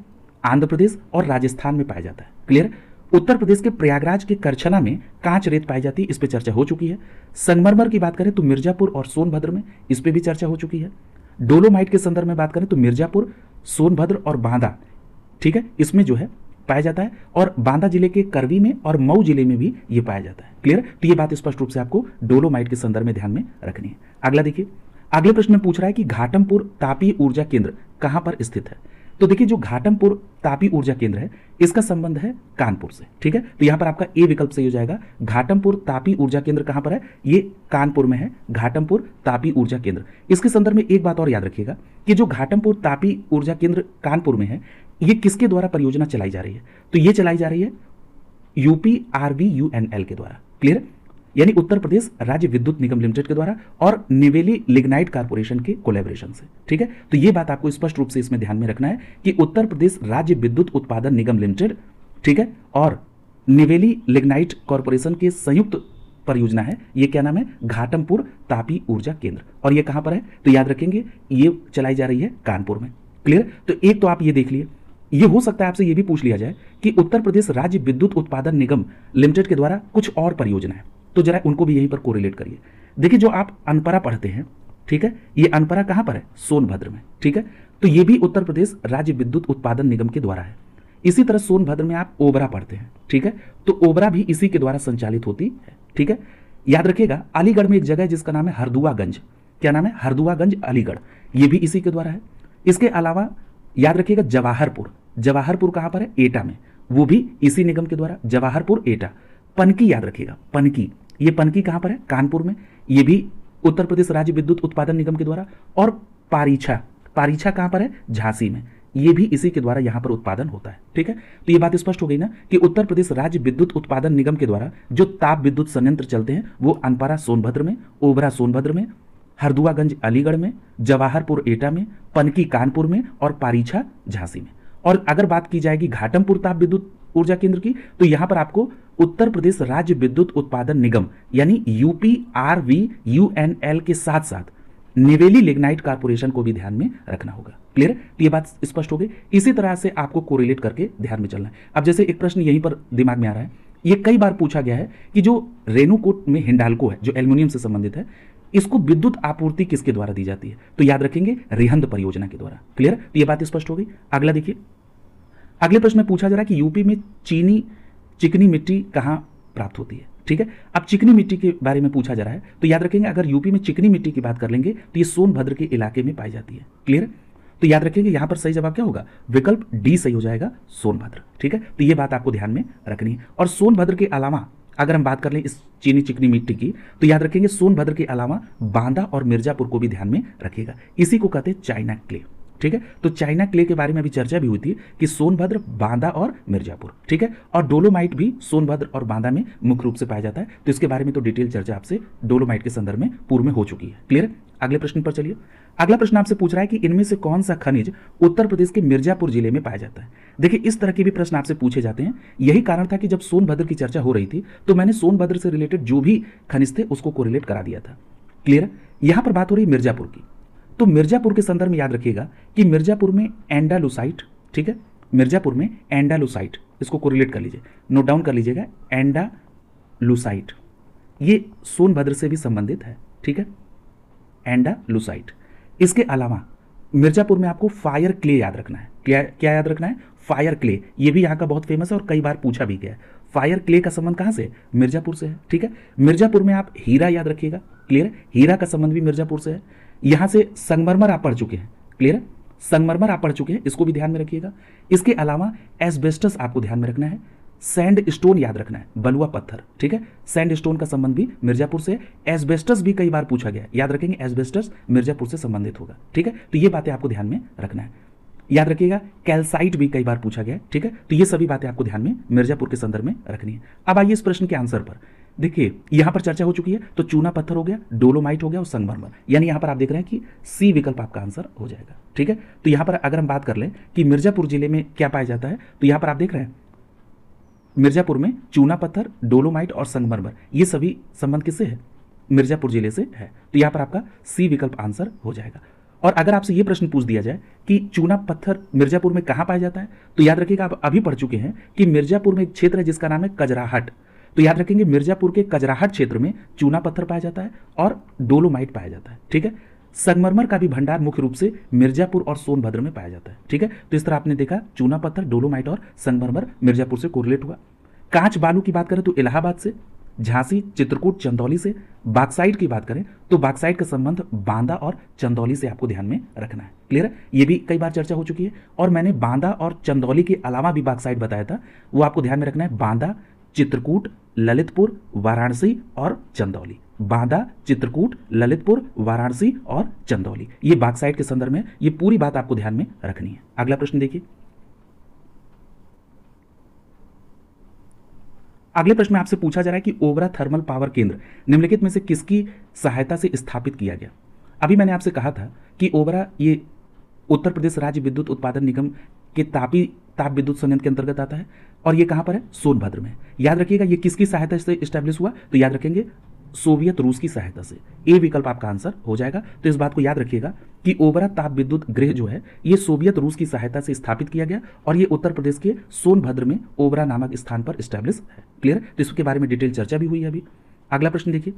[SPEAKER 1] आंध्र प्रदेश और राजस्थान में पाया जाता है। क्लियर। उत्तर प्रदेश के प्रयागराज के करछना में कांच रेत पाई जाती है, इस पे चर्चा हो चुकी है। संगमरमर की बात करें तो मिर्जापुर और सोनभद्र में, इस पे भी चर्चा हो चुकी है। डोलोमाइट के संदर्भ में बात करें तो मिर्जापुर, सोनभद्र और बांदा, ठीक है, इसमें जो है पाया जाता है। और बांदा जिले के करवी में और मऊ जिले में भी ये पाया जाता है। क्लियर। तो ये बात स्पष्ट रूप से आपको डोलोमाइट के संदर्भ में ध्यान में रखनी है। अगला देखिए, अगले प्रश्न में पूछ रहा है कि घाटमपुर तापीय ऊर्जा केंद्र कहां पर स्थित है। तो देखिए, जो घाटमपुर तापीय ऊर्जा केंद्र है इसका संबंध है कानपुर से, ठीक है। तो यहां पर आपका ए विकल्प सही हो जाएगा। घाटमपुर तापीय ऊर्जा केंद्र कहां पर है, ये कानपुर में है, घाटमपुर तापीय ऊर्जा केंद्र। इसके संदर्भ में एक बात और याद रखिएगा कि जो घाटमपुर तापीय ऊर्जा केंद्र कानपुर में है, ये किसके द्वारा परियोजना चलाई जा रही है, तो ये चलाई जा रही है UPRVUNL के द्वारा। क्लियर। यानी उत्तर प्रदेश राज्य विद्युत निगम लिमिटेड के द्वारा और निवेली लिग्नाइट कारपोरेशन के कोलैबोरेशन से, ठीक है। तो ये बात आपको स्पष्ट रूप से इसमें ध्यान में रखना है कि उत्तर प्रदेश राज्य विद्युत उत्पादन निगम लिमिटेड, ठीक है, और निवेली लिग्नाइट कॉरपोरेशन के संयुक्त परियोजना है। ये क्या नाम है, घाटमपुर तापीय ऊर्जा केंद्र। और ये कहां पर है, तो याद रखेंगे ये चलाई जा रही है कानपुर में। क्लियर। तो एक तो आप ये देख लिए, ये हो सकता है आपसे ये भी पूछ लिया जाए कि उत्तर प्रदेश राज्य विद्युत उत्पादन निगम लिमिटेड के द्वारा कुछ और परियोजना है, तो जरा उनको भी यहीं पर कोरिलेट करिए। देखिए, जो आप अनपरा पढ़ते हैं, ठीक है, ये अनपरा कहां पर है, सोनभद्र में, ठीक है। तो ये भी उत्तर प्रदेश राज्य विद्युत उत्पादन निगम के द्वारा है। इसी तरह सोनभद्र में आप ओबरा पढ़ते हैं, ठीक है, तो ओबरा भी इसी के द्वारा संचालित होती है, ठीक है। याद रखिएगा, अलीगढ़ में एक जगह है जिसका नाम है हरदुआगंज। क्या नाम है, हरदुआगंज अलीगढ़, ये भी इसी के द्वारा है। इसके अलावा याद रखिएगा जवाहरपुर, जवाहरपुर कहां पर है, एटा में, वो भी इसी निगम के द्वारा, जवाहरपुर एटा। पनकी याद रखिएगा, पनकी, ये पनकी कहां पर है, कानपुर में, ये भी उत्तर प्रदेश राज्य विद्युत उत्पादन निगम के द्वारा। और पारीछा, पारीछा कहां पर है, झांसी में, ये भी इसी के द्वारा यहां पर उत्पादन होता है, ठीक है। तो ये बात स्पष्ट हो गई ना कि उत्तर प्रदेश राज्य विद्युत उत्पादन निगम के द्वारा जो ताप विद्युत संयंत्र चलते हैं वो अनपरा सोनभद्र में, ओबरा सोनभद्र में, हरदुआगंज अलीगढ़ में, जवाहरपुर एटा में, पनकी कानपुर में और पारीछा झांसी में। और अगर बात की जाएगी घाटमपुर ताप विद्युत ऊर्जा केंद्र की, तो यहां पर आपको उत्तर प्रदेश राज्य विद्युत उत्पादन निगम यानी UPRVUNL के साथ साथ निवेली लिग्नाइट कारपोरेशन को भी ध्यान में रखना होगा। क्लियर। तो ये बात स्पष्ट हो गई। इसी तरह से आपको कोरिलेट करके ध्यान में चलना है। अब जैसे एक प्रश्न यहीं पर दिमाग में आ रहा है, ये कई बार पूछा गया है कि जो रेणुकूट में हिंडाल्को है, जो एल्युमिनियम से संबंधित है, इसको विद्युत आपूर्ति किसके द्वारा दी जाती है, तो याद रखेंगे रिहंद परियोजना के द्वारा। क्लियर। तो ये बात स्पष्ट हो गई। अगला देखिए, अगले प्रश्न में पूछा जा रहा है कि यूपी में चिकनी मिट्टी कहां प्राप्त होती है, ठीक है। अब चिकनी मिट्टी के बारे में पूछा जा रहा है, तो याद रखेंगे अगर यूपी में चिकनी मिट्टी की बात कर लेंगे तो ये सोनभद्र के इलाके में पाई जाती है। क्लियर। तो याद रखेंगे यहां पर सही जवाब क्या होगा, विकल्प डी सही हो जाएगा, सोनभद्र, ठीक है। तो ये बात आपको ध्यान में रखनी है। और सोनभद्र के अलावा अगर हम बात कर लें इस चिकनी मिट्टी की, तो याद रखेंगे सोनभद्र के अलावा बांदा और मिर्जापुर को भी ध्यान में रखिएगा। इसी को कहते हैं चाइना क्ले, ठीक है। तो चाइना क्ले के बारे में अभी चर्चा भी हुई थी कि सोनभद्र, बांदा और मिर्जापुर, ठीक है। और डोलोमाइट भी सोनभद्र और बांदा में मुख्य रूप से पाया जाता है। तो इसके बारे में तो डिटेल चर्चा आपसे डोलोमाइट के संदर्भ में पूर्व में हो चुकी है। क्लियर। अगले प्रश्न पर चलिए। अगला प्रश्न आपसे पूछ रहा है कि इनमें से कौन सा खनिज उत्तर प्रदेश के मिर्जापुर जिले में पाया जाता है। देखिए, इस तरह के भी प्रश्न आपसे पूछे जाते हैं। यही कारण था कि जब सोनभद्र की चर्चा हो रही थी तो मैंने सोनभद्र से रिलेटेड जो भी खनिज थे उसको कोरिलेट करा दिया था। क्लियर। यहां पर बात हो रही है मिर्जापुर की, तो मिर्जापुर के संदर्भ में याद रखिएगा कि मिर्जापुर में एंडालुसाइट, ठीक है, मिर्जापुर में एंडालुसाइट, इसको कोरिलेट कर लीजिए, नोट डाउन कर लीजिएगा, एंडालुसाइट, ये सोनभद्र से भी संबंधित है, ठीक है, एंडालुसाइट। इसके अलावा मिर्जापुर में आपको फायर क्ले याद रखना है। क्या याद रखना है, फायर क्ले, ये भी यहाँ का बहुत फेमस है और कई बार पूछा भी गया है। फायर क्ले का संबंध कहाँ से, मिर्जापुर से है, ठीक है। मिर्जापुर में आप हीरा याद रखिएगा। क्लियर। हीरा का संबंध भी मिर्जापुर से है। यहां से संगमरमर आप पढ़ चुके हैं। क्लियर। संगमरमर आप पढ़ चुके हैं, इसको भी ध्यान में रखिएगा। इसके अलावा एस्बेस्टस आपको ध्यान में रखना है। सैंड स्टोन याद रखना है, बलुआ पत्थर, ठीक है। सैंड स्टोन का संबंध भी मिर्जापुर से। एस्बेस्टस भी कई बार पूछा गया, याद रखेंगे एस्बेस्टस मिर्जापुर से संबंधित होगा, ठीक है। तो ये बातें आपको ध्यान में रखना है। याद रखिएगा कैल्साइट भी कई बार पूछा गया, ठीक है। तो ये सभी बातें आपको ध्यान में मिर्जापुर के संदर्भ में रखनी है। अब आइए इस प्रश्न के आंसर पर। देखिए, यहां पर चर्चा हो चुकी है, तो चूना पत्थर हो गया, डोलोमाइट हो गया और संगमरमर, यानी यहां पर आप देख रहे हैं कि सी विकल्प आपका आंसर हो जाएगा, ठीक है। तो यहां पर अगर हम बात कर लें कि मिर्जापुर जिले में क्या पाया जाता है, तो यहां पर आप देख रहे हैं मिर्जापुर में चूना पत्थर, डोलोमाइट और संगमरमर, ये सभी संबंध किससे है, मिर्जापुर जिले से है। तो यहां पर आपका सी विकल्प आंसर हो जाएगा। और अगर आपसे ये प्रश्न पूछ दिया जाए कि चूना पत्थर मिर्जापुर में कहाँ पाया जाता है, तो याद रखिएगा आप अभी पढ़ चुके हैं कि मिर्जापुर में एक क्षेत्र है जिसका नाम है कजराहट। तो याद रखेंगे मिर्जापुर के कजराहट क्षेत्र में चूना पत्थर पाया जाता है और डोलोमाइट पाया जाता है। ठीक है, संगमरमर का भी भंडार मुख्य रूप से मिर्जापुर और सोनभद्र में पाया जाता है। ठीक है, तो इस तरह आपने देखा चूना पत्थर, डोलोमाइट और संगमरमर मिर्जापुर से कोरिलेट हुआ। कांच बालू की बात करें तो इलाहाबाद से, झांसी, चित्रकूट, चंदौली से। बाक्साइट की बात करें तो बाक्साइट का संबंध बांदा और चंदौली से आपको ध्यान में रखना है। क्लियर है, ये भी कई बार चर्चा हो चुकी है और मैंने बांदा और चंदौली के अलावा भी बाक्साइट बताया था, वो आपको ध्यान में रखना है। बांदा, चित्रकूट, ललितपुर, वाराणसी और चंदौली। बांदा, चित्रकूट, ललितपुर, वाराणसी और चंदौली, ये बाक्साइट के संदर्भ में ये पूरी बात आपको ध्यान में रखनी है। अगला प्रश्न देखिए। अगले प्रश्न में आपसे पूछा जा रहा है कि ओबरा थर्मल पावर केंद्र निम्नलिखित में से किसकी सहायता से स्थापित किया गया। अभी मैंने आपसे कहा था कि ओबरा ये उत्तर प्रदेश राज्य विद्युत उत्पादन निगम के ताप विद्युत संयंत्र के अंतर्गत आता है और ये कहां पर है, सोनभद्र में। याद रखिएगा ये किसकी सहायता से स्टैब्लिश हुआ, तो याद रखेंगे सोवियत रूस की सहायता से। ए विकल्प आपका आंसर हो जाएगा। तो इस बात को याद रखिएगा कि ओबरा ताप विद्युत गृह जो है ये सोवियत रूस की सहायता से स्थापित किया गया और ये उत्तर प्रदेश के सोनभद्र में ओबरा नामक स्थान पर स्टैब्लिश है। क्लियर, तो इसके बारे में डिटेल चर्चा भी हुई है अभी। अगला प्रश्न देखिए।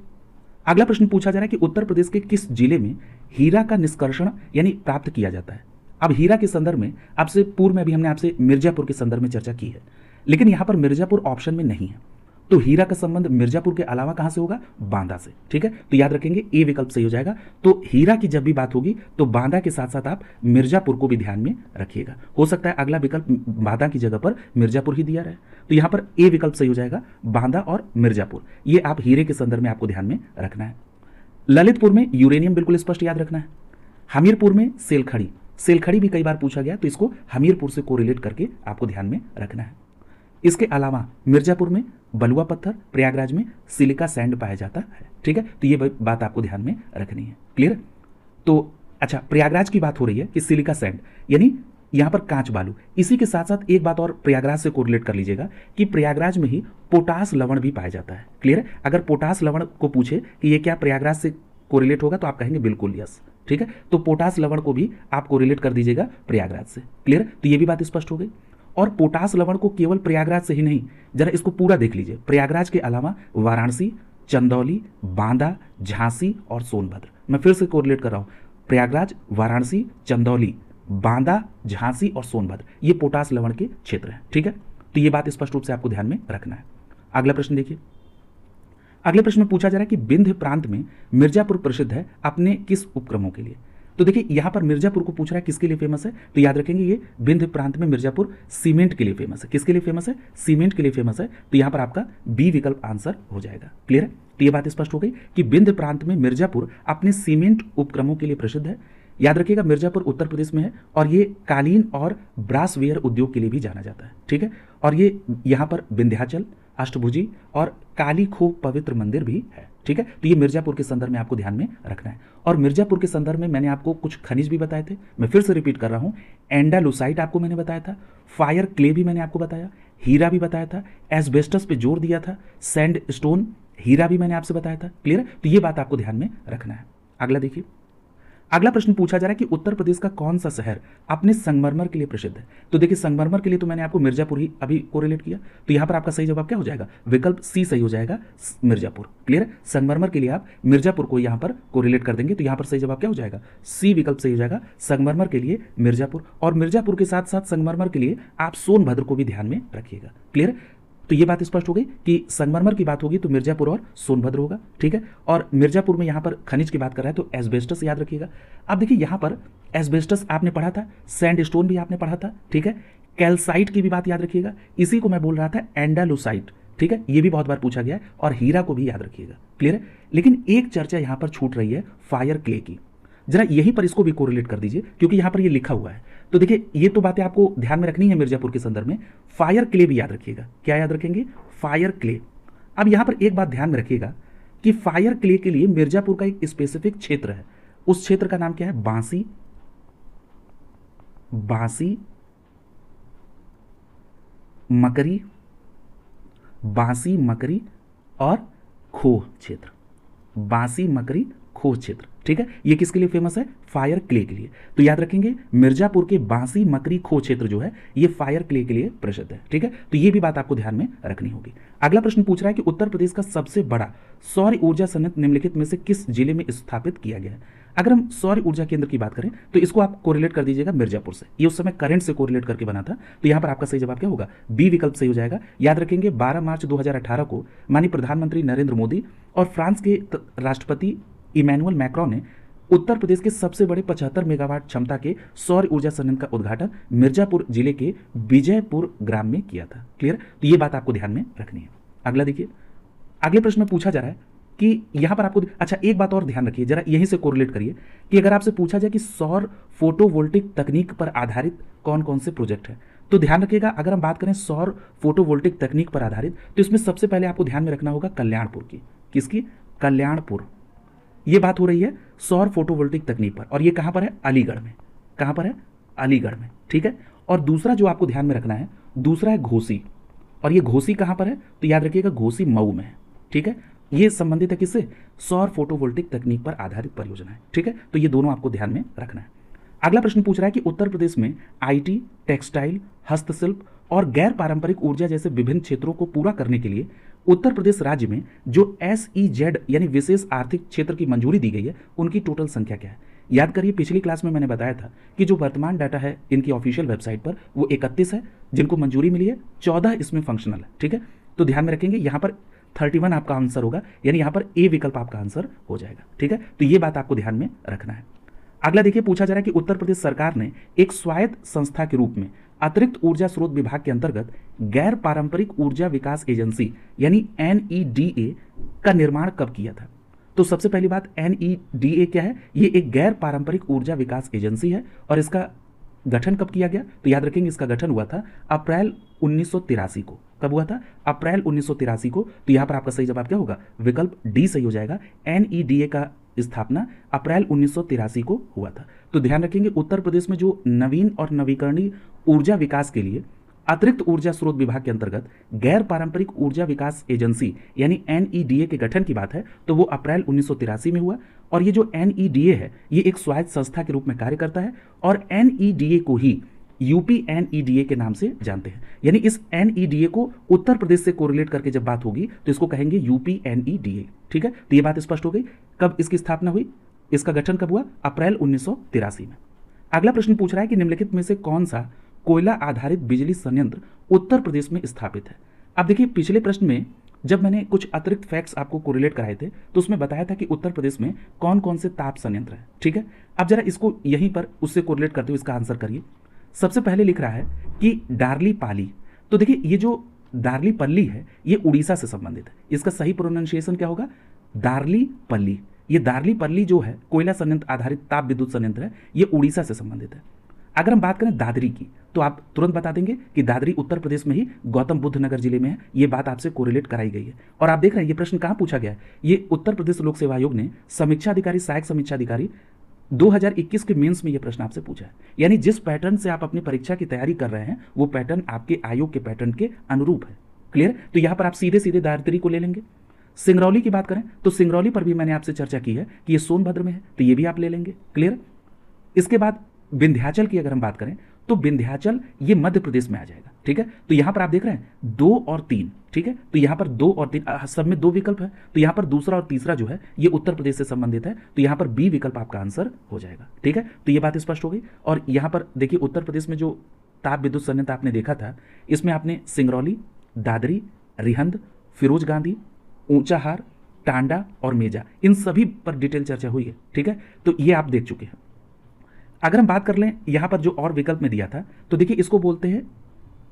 [SPEAKER 1] अगला प्रश्न पूछा जा रहा है कि उत्तर प्रदेश के किस जिले में हीरा का निष्कर्षण यानी प्राप्त किया जाता है। अब हीरा के संदर्भ में आपसे पूर्व में भी हमने आपसे मिर्जापुर के संदर्भ में चर्चा की है, लेकिन यहां पर मिर्जापुर ऑप्शन में नहीं है, तो हीरा का संबंध मिर्जापुर के अलावा कहां से होगा, बांदा से। ठीक है, तो याद रखेंगे ए विकल्प सही हो जाएगा। तो हीरा की जब भी बात होगी तो बांदा के साथ साथ आप मिर्जापुर को भी ध्यान में रखिएगा। हो सकता है अगला विकल्प बांदा की जगह पर मिर्जापुर ही दिया रहे, तो यहां पर ए विकल्प सही हो जाएगा, बांदा और मिर्जापुर, ये आप हीरे के संदर्भ में आपको ध्यान में रखना है। ललितपुर में यूरेनियम बिल्कुल स्पष्ट याद रखना है। हमीरपुर में सेलखड़ी, सेलखड़ी भी कई बार पूछा गया, तो इसको हमीरपुर से कोरिलेट करके आपको ध्यान में रखना है। इसके अलावा मिर्जापुर में बलुआ पत्थर, प्रयागराज में सिलिका सैंड पाया जाता है। ठीक है, तो ये बात आपको ध्यान में रखनी है। क्लियर, तो अच्छा प्रयागराज की बात हो रही है कि सिलिका सैंड यानी यहां पर कांच बालू। इसी के साथ साथ एक बात और प्रयागराज से कोरिलेट कर लीजिएगा कि प्रयागराज में ही पोटास लवण भी पाया जाता है। क्लियर है, अगर पोटास लवण को पूछे कि ये क्या प्रयागराज से कोरिलेट होगा तो आप कहेंगे बिल्कुल यस। ठीक है, तो पोटास लवण को भी आप कोरिलेट कर दीजिएगा प्रयागराज से। क्लियर, तो ये भी बात स्पष्ट हो गई। और पोटास लवण को केवल प्रयागराज से ही नहीं, जरा इसको पूरा देख लीजिए, प्रयागराज के अलावा वाराणसी, चंदौली, बांदा, झांसी और सोनभद्र, मैं फिर से कोरिलेट कर रहा हूं, प्रयागराज, वाराणसी, चंदौली, बांदा, झांसी और सोनभद्र, ये पोटास लवण के क्षेत्र हैं। ठीक है, तो ये बात स्पष्ट रूप से आपको ध्यान में रखना है। अगला प्रश्न देखिए। अगले प्रश्न में पूछा जा रहा है कि विंध्य प्रांत में मिर्जापुर प्रसिद्ध है अपने किस उपक्रमों के लिए। तो देखिए यहां पर मिर्जापुर को पूछ रहा है किसके लिए फेमस है, तो याद रखेंगे ये विंध्य प्रांत में मिर्जापुर सीमेंट के लिए फेमस है। किसके लिए फेमस है, सीमेंट के लिए फेमस है, तो यहां पर आपका बी विकल्प आंसर हो जाएगा। क्लियर है, तो ये बात स्पष्ट हो गई कि विंध्य प्रांत में मिर्जापुर अपने सीमेंट उपक्रमों के लिए प्रसिद्ध है। याद रखिएगा मिर्जापुर उत्तर प्रदेश में है और ये कालीन और ब्रासवेयर उद्योग के लिए भी जाना जाता है। ठीक है, और ये यहाँ पर विंध्याचल, अष्टभुजी और काली खोह पवित्र मंदिर भी है। ठीक है, तो ये मिर्जापुर के संदर्भ में आपको ध्यान में रखना है। और मिर्जापुर के संदर्भ में मैंने आपको कुछ खनिज भी बताए थे, मैं फिर से रिपीट कर रहा हूँ। एंडालुसाइट आपको मैंने बताया था, फायर क्ले भी मैंने आपको बताया, हीरा भी बताया था, एस्बेस्टस पे जोर दिया था, सैंड स्टोन, हीरा भी मैंने आपसे बताया था। क्लियर, तो ये बात आपको ध्यान में रखना है। अगला देखिए। अगला प्रश्न पूछा जा रहा है कि उत्तर प्रदेश का कौन सा शहर अपने संगमरमर के लिए प्रसिद्ध है। तो देखिए संगमरमर के लिए तो मैंने आपको मिर्जापुर ही अभी कोरिलेट किया, तो यहां पर आपका सही जवाब क्या हो जाएगा, विकल्प सी सही हो जाएगा, मिर्जापुर। क्लियर, संगमरमर के लिए आप मिर्जापुर को यहां पर कोरिलेट कर देंगे, तो यहां पर सही जवाब क्या हो जाएगा, सी विकल्प सही हो जाएगा, संगमरमर के लिए मिर्जापुर। और मिर्जापुर के साथ साथ संगमरमर के लिए आप सोनभद्र को भी ध्यान में रखिएगा। क्लियर, तो ये बात स्पष्ट हो गई कि संगमरमर की बात होगी तो मिर्जापुर और सोनभद्र होगा। ठीक है, और मिर्जापुर में यहां पर खनिज की बात कर रहा है तो एस्बेस्टस याद रखिएगा। अब देखिए यहां पर एस्बेस्टस आपने पढ़ा था, सैंड स्टोन भी आपने पढ़ा था। ठीक है, कैल्साइट की भी बात याद रखिएगा, इसी को मैं बोल रहा था एंडालुसाइट। ठीक है, ये भी बहुत बार पूछा गया है, और हीरा को भी याद रखिएगा। क्लियर है, लेकिन एक चर्चा यहां पर छूट रही है फायर क्ले की, जरा यहीं पर इसको भी कोरिलेट कर दीजिए क्योंकि यहां पर ये लिखा हुआ है। तो देखिए ये तो बातें आपको ध्यान में रखनी है मिर्जापुर के संदर्भ में। फायर क्ले भी याद रखिएगा, क्या याद रखेंगे, फायर क्ले। अब यहां पर एक बात ध्यान में रखिएगा कि फायर क्ले के लिए मिर्जापुर का एक स्पेसिफिक क्षेत्र है, उस क्षेत्र का नाम क्या है, बांसी, बांसी मकरी, बांसी मकरी और खोह क्षेत्र, बांसी मकरी खोह क्षेत्र। ठीक है, ये किसके लिए फेमस है? फायर क्ले के लिए। तो याद रखेंगे मिर्जापुर के बांसी मकरी खो क्षेत्र जो है ये फायर क्ले के लिए प्रसिद्ध है। ठीक है, तो ये भी बात आपको ध्यान में रखनी होगी। अगला प्रश्न पूछ रहा है कि उत्तर प्रदेश का सबसे बड़ा सौर ऊर्जा संयंत्र निम्नलिखित में से किस जिले में स्थापित किया गया है? अगर हम सौर ऊर्जा केंद्र की बात करें तो इसको आप कोरिलेट कर दीजिएगा मिर्जापुर से, ये उस समय करंट से कोरिलेट करके बना था। तो यहां पर आपका सही जवाब क्या होगा? बी विकल्प सही हो जाएगा। याद रखेंगे 12 मार्च 2018 को माननीय प्रधानमंत्री नरेंद्र मोदी और फ्रांस के राष्ट्रपति इमैनुअल मैक्रोन ने उत्तर प्रदेश के सबसे बड़े 75 मेगावाट क्षमता के सौर ऊर्जा संयंत्र का उद्घाटन मिर्जापुर जिले के विजयपुर ग्राम में किया था। क्लियर? तो ये बात आपको ध्यान में रखनी है। अगला देखिए, अगले प्रश्न में पूछा जा रहा है कि यहां पर आपको अच्छा एक बात और ध्यान रखिए, जरा यहीं से कोरिलेट करिए कि अगर आपसे पूछा जाए कि सौर फोटोवोल्टिक तकनीक पर आधारित कौन कौन से प्रोजेक्ट है, तो ध्यान रखिएगा अगर हम बात करें सौर फोटोवोल्टिक तकनीक पर आधारित तो इसमें सबसे पहले आपको ध्यान में रखना होगा कल्याणपुर की। किसकी? कल्याणपुर। ये बात हो रही है सौर फोटोवोल्टिक तकनीक पर, और ये कहां पर है? अलीगढ़ में। कहां पर है? अलीगढ़ में। ठीक है, और दूसरा जो आपको ध्यान में रखना है, दूसरा है घोसी, और ये घोसी कहां पर है? तो याद रखिएगा घोसी मऊ में है। ठीक है, ये संबंधित है किससे? सौर फोटोवोल्टिक तकनीक पर आधारित परियोजना है। ठीक है, तो ये दोनों आपको ध्यान में रखना है। अगला प्रश्न पूछ रहा है कि उत्तर प्रदेश में आईटी, टेक्सटाइल, हस्तशिल्प और गैर पारंपरिक ऊर्जा जैसे विभिन्न क्षेत्रों को पूरा करने के लिए उत्तर प्रदेश राज्य में जो SEZ यानी विशेष आर्थिक क्षेत्र की मंजूरी दी गई है उनकी टोटल संख्या क्या है? याद करिए पिछली क्लास में मैंने बताया था कि जो वर्तमान डाटा है इनकी ऑफिशियल वेबसाइट पर वो 31 है जिनको मंजूरी मिली है, 14 इसमें फंक्शनल है। ठीक है, तो ध्यान में रखेंगे यहां पर 31 आपका आंसर होगा, यानी यहां पर ए विकल्प आपका आंसर हो जाएगा। ठीक है, तो ये बात आपको ध्यान में रखना है। अगला देखिए, पूछा जा रहा है कि उत्तर प्रदेश सरकार ने एक स्वायत्त संस्था के रूप में अतिरिक्त ऊर्जा स्रोत विभाग के अंतर्गत गैर पारंपरिक ऊर्जा विकास एजेंसी यानी NEDA का निर्माण कब किया था? तो सबसे पहली बात NEDA क्या है? ये एक गैर पारंपरिक ऊर्जा विकास एजेंसी है, और इसका गठन कब किया गया? तो याद रखेंगे इसका गठन हुआ था अप्रैल 1983 को। कब हुआ था? अप्रैल 1983 को। तो यहां पर आपका सही जवाब क्या होगा? विकल्प डी सही हो जाएगा। NEDA का स्थापना अप्रैल 1983 को हुआ था। तो ध्यान रखेंगे उत्तर प्रदेश में जो नवीन और नवीकरणीय ऊर्जा विकास के लिए अतिरिक्त ऊर्जा स्रोत विभाग के अंतर्गत गैर पारंपरिक ऊर्जा विकास एजेंसी यानी NEDA के गठन की बात है तो वो अप्रैल 1983 में हुआ। और ये जो NEDA है ये एक स्वायत्त संस्था के रूप में कार्य करता है, और NEDA को ही UPNEDA के नाम से जानते हैं। यानी इस NEDA को उत्तर प्रदेश से कोरिलेट करके जब बात होगी तो इसको कहेंगे UPNEDA। ठीक है, तो ये बात स्पष्ट हो गई। कब इसकी स्थापना हुई? इसका गठन कब हुआ? अप्रैल 1983 में। अगला प्रश्न पूछ रहा है कि निम्नलिखित में से कौन सा कोयला आधारित बिजली संयंत्र उत्तर प्रदेश में स्थापित है? अब देखिए पिछले प्रश्न में जब मैंने कुछ अतिरिक्त फैक्ट्स आपको कोरिलेट कराए थे तो उसमें बताया था कि उत्तर प्रदेश में कौन कौन से ताप संयंत्र है। ठीक है, अब जरा इसको यहीं पर उससे कोरिलेट करते हुए इसका आंसर करिए। सबसे पहले लिख रहा है कि डार्लीपाली। तो देखिए ये जो दार्लीपल्ली है ये उड़ीसा से संबंधित है। इसका सही प्रोनाउंसिएशन क्या होगा? दार्लीपल्ली। ये दार्लीपल्ली जो है कोयला संयंत्र आधारित ताप विद्युत संयंत्र है, ये उड़ीसा से संबंधित है। अगर हम बात करें दादरी की तो आप तुरंत बता देंगे कि दादरी उत्तर प्रदेश में ही गौतम बुद्ध नगर जिले में है। ये बात आपसे कोरिलेट कराई गई है। और आप देख रहे हैं ये प्रश्न कहाँ पूछा गया है? ये उत्तर प्रदेश लोक सेवा आयोग ने समीक्षा अधिकारी, सहायक समीक्षा अधिकारी 2021 के मेंस में ये प्रश्न आपसे पूछा है। यानी जिस पैटर्न से आप अपनी परीक्षा की तैयारी कर रहे हैं वो पैटर्न आपके आयोग के पैटर्न के अनुरूप है। क्लियर? तो यहां पर आप सीधे सीधे दादरी को ले लेंगे। सिंगरौली की बात करें तो सिंगरौली पर भी मैंने आपसे चर्चा की है कि ये सोनभद्र में है, तो ये भी आप ले लेंगे। क्लियर? इसके बाद विंध्याचल की अगर हम बात करें तो विंध्याचल ये मध्य प्रदेश में आ जाएगा। ठीक है, तो यहां पर आप देख रहे हैं 2 और 3। ठीक है, तो यहां पर 2 और 3 सब में 2 विकल्प है, तो यहां पर दूसरा और तीसरा जो है ये उत्तर प्रदेश से संबंधित है, तो यहां पर बी विकल्प आपका आंसर हो जाएगा। ठीक है, तो ये बात स्पष्ट हो गई। और यहां पर देखिए उत्तर प्रदेश में जो ताप विद्युत संयंत्र आपने देखा था इसमें आपने सिंगरौली, दादरी, रिहंद, फिरोज गांधी, ऊंचाहार, टांडा और मेजा, इन सभी पर डिटेल चर्चा हुई है। ठीक है, तो ये आप देख चुके हैं। अगर हम बात कर लें यहां पर जो और विकल्प में दिया था तो देखिए इसको बोलते हैं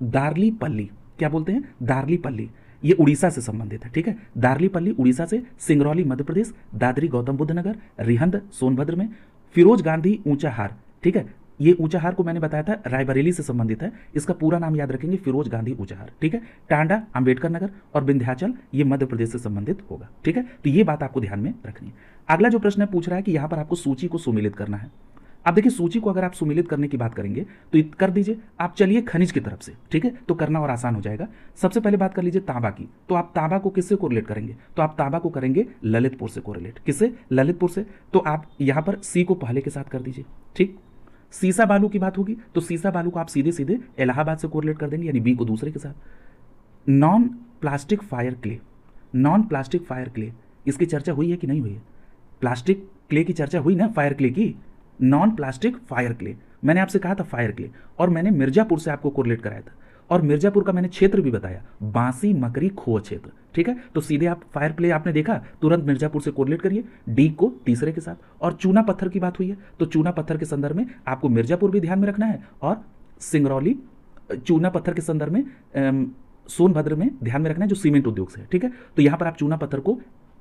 [SPEAKER 1] दार्लीपल्ली। क्या बोलते हैं? दार्लीपल्ली। ये उड़ीसा से संबंधित है। ठीक है, दार्लीपल्ली उड़ीसा से, सिंगरौली मध्य प्रदेश, दादरी गौतम बुद्ध नगर, रिहंद सोनभद्र में, फिरोज गांधी ऊंचाहार। ठीक है, ये ऊंचाहार को मैंने बताया था रायबरेली से संबंधित है, इसका पूरा नाम याद रखेंगे फिरोज गांधी ऊंचाहार। ठीक है, टांडा अंबेडकर नगर और विंध्याचल ये मध्य प्रदेश से संबंधित होगा। ठीक है, तो ये बात आपको ध्यान में रखनी है। अगला जो प्रश्न है पूछ रहा है कि यहां पर आपको सूची को सुमेलित करना है। आप देखिए सूची को अगर आप सुमेलित करने की बात करेंगे तो कर दीजिए आप, चलिए खनिज की तरफ से, ठीक है, तो करना और आसान हो जाएगा। सबसे पहले बात कर लीजिए तांबा की, तो आप तांबा को किससे कोरिलेट करेंगे, तो आप तांबा को करेंगे ललितपुर से कोरिलेट। किससे, ललितपुर से। तो आप यहां पर सी को पहले के साथ कर दीजिए, ठीक। सीसा बालू की बात होगी तो सीसा बालू को आप सीधे सीधे इलाहाबाद से कोरिलेट कर देंगे, यानी बी को दूसरे के साथ। Non plastic fire clay, non plastic fire clay, इसकी चर्चा हुई है कि नहीं हुई है, प्लास्टिक क्ले की चर्चा हुई ना, फायर क्ले की, नॉन प्लास्टिक फायर क्ले। मैंने आपसे कहा था फायर क्ले, और मैंने मिर्जापुर से आपको कोरिलेट कराया था, और मिर्जापुर का मैंने क्षेत्र भी बताया, बांसी मकरी खोह क्षेत्र, ठीक है। तो सीधे आप फायर क्ले आपने देखा, तुरंत मिर्जापुर से कोरिलेट करिए, डी को तीसरे के साथ। और चूना पत्थर की बात हुई है तो चूना पत्थर के संदर्भ में आपको मिर्जापुर भी ध्यान में रखना है, और सिंगरौली चूना पत्थर के संदर्भ में सोनभद्र में ध्यान में रखना है, जो सीमेंट उद्योग से है, ठीक है। तो यहां पर आप चूना पत्थर को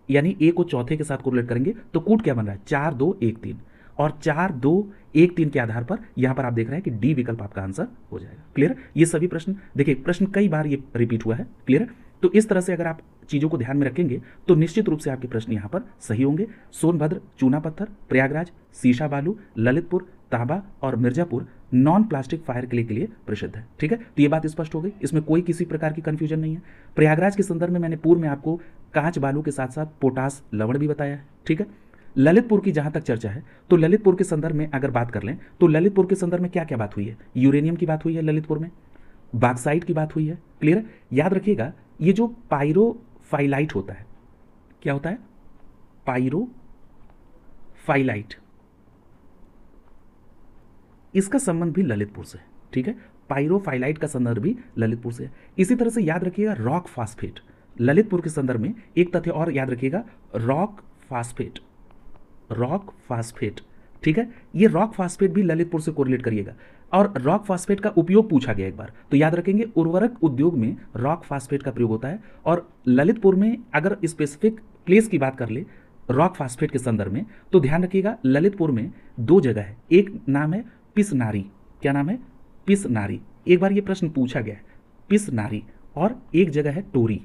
[SPEAKER 1] यानी ए को चौथे के साथ कोरिलेट करेंगे तो कूट क्या बन रहा है, 4 2 1 3, और 4 2 1 3 के आधार पर यहां पर आप देख रहे हैं कि डी विकल्प आपका आंसर हो जाएगा। क्लियर। ये सभी प्रश्न देखिए, प्रश्न कई बार ये रिपीट हुआ है। क्लियर। तो इस तरह से अगर आप चीजों को ध्यान में रखेंगे तो निश्चित रूप से आपके प्रश्न यहां पर सही होंगे। सोनभद्र चूना पत्थर, प्रयागराज सीसा बालू, ललितपुर तांबा और Mirzapur non plastic fire clay के लिए प्रसिद्ध है, ठीक है। तो ये बात स्पष्ट हो गई, इसमें कोई किसी प्रकार की कंफ्यूजन नहीं है। प्रयागराज के संदर्भ में मैंने पूर्व में आपको कांच बालू के साथ साथ पोटास लवण भी बताया है, ठीक है। ललितपुर की जहां तक चर्चा है तो ललितपुर के संदर्भ में अगर बात कर लें तो ललितपुर के संदर्भ में क्या क्या बात हुई है, यूरेनियम की बात हुई है ललितपुर में, बॉक्साइट की बात हुई है। क्लियर। याद रखिएगा ये जो पायरोफाइलाइट होता है, क्या होता है, पायरोफाइलाइट, इसका संबंध भी ललितपुर से है, ठीक है। पायरोफाइलाइट का संदर्भ भी ललितपुर से है। इसी तरह से याद रखिएगा रॉक फास्फेट, ललितपुर के संदर्भ में एक तथ्य और याद रखिएगा, रॉक फास्फेट, रॉक फास्फेट, ठीक है। ये रॉक फास्फेट भी ललितपुर से कोरिलेट करिएगा, और रॉक फास्फेट का उपयोग पूछा गया एक बार तो याद रखेंगे उर्वरक उद्योग में रॉक फास्फेट का प्रयोग होता है। और ललितपुर में अगर स्पेसिफिक प्लेस की बात कर ले रॉक फास्फेट के संदर्भ में तो ध्यान रखिएगा ललितपुर में 2 जगह है, एक नाम है पिसनारी, क्या नाम है, पिसनारी, एक बार ये प्रश्न पूछा गया है, पिसनारी, और एक जगह है टोरी।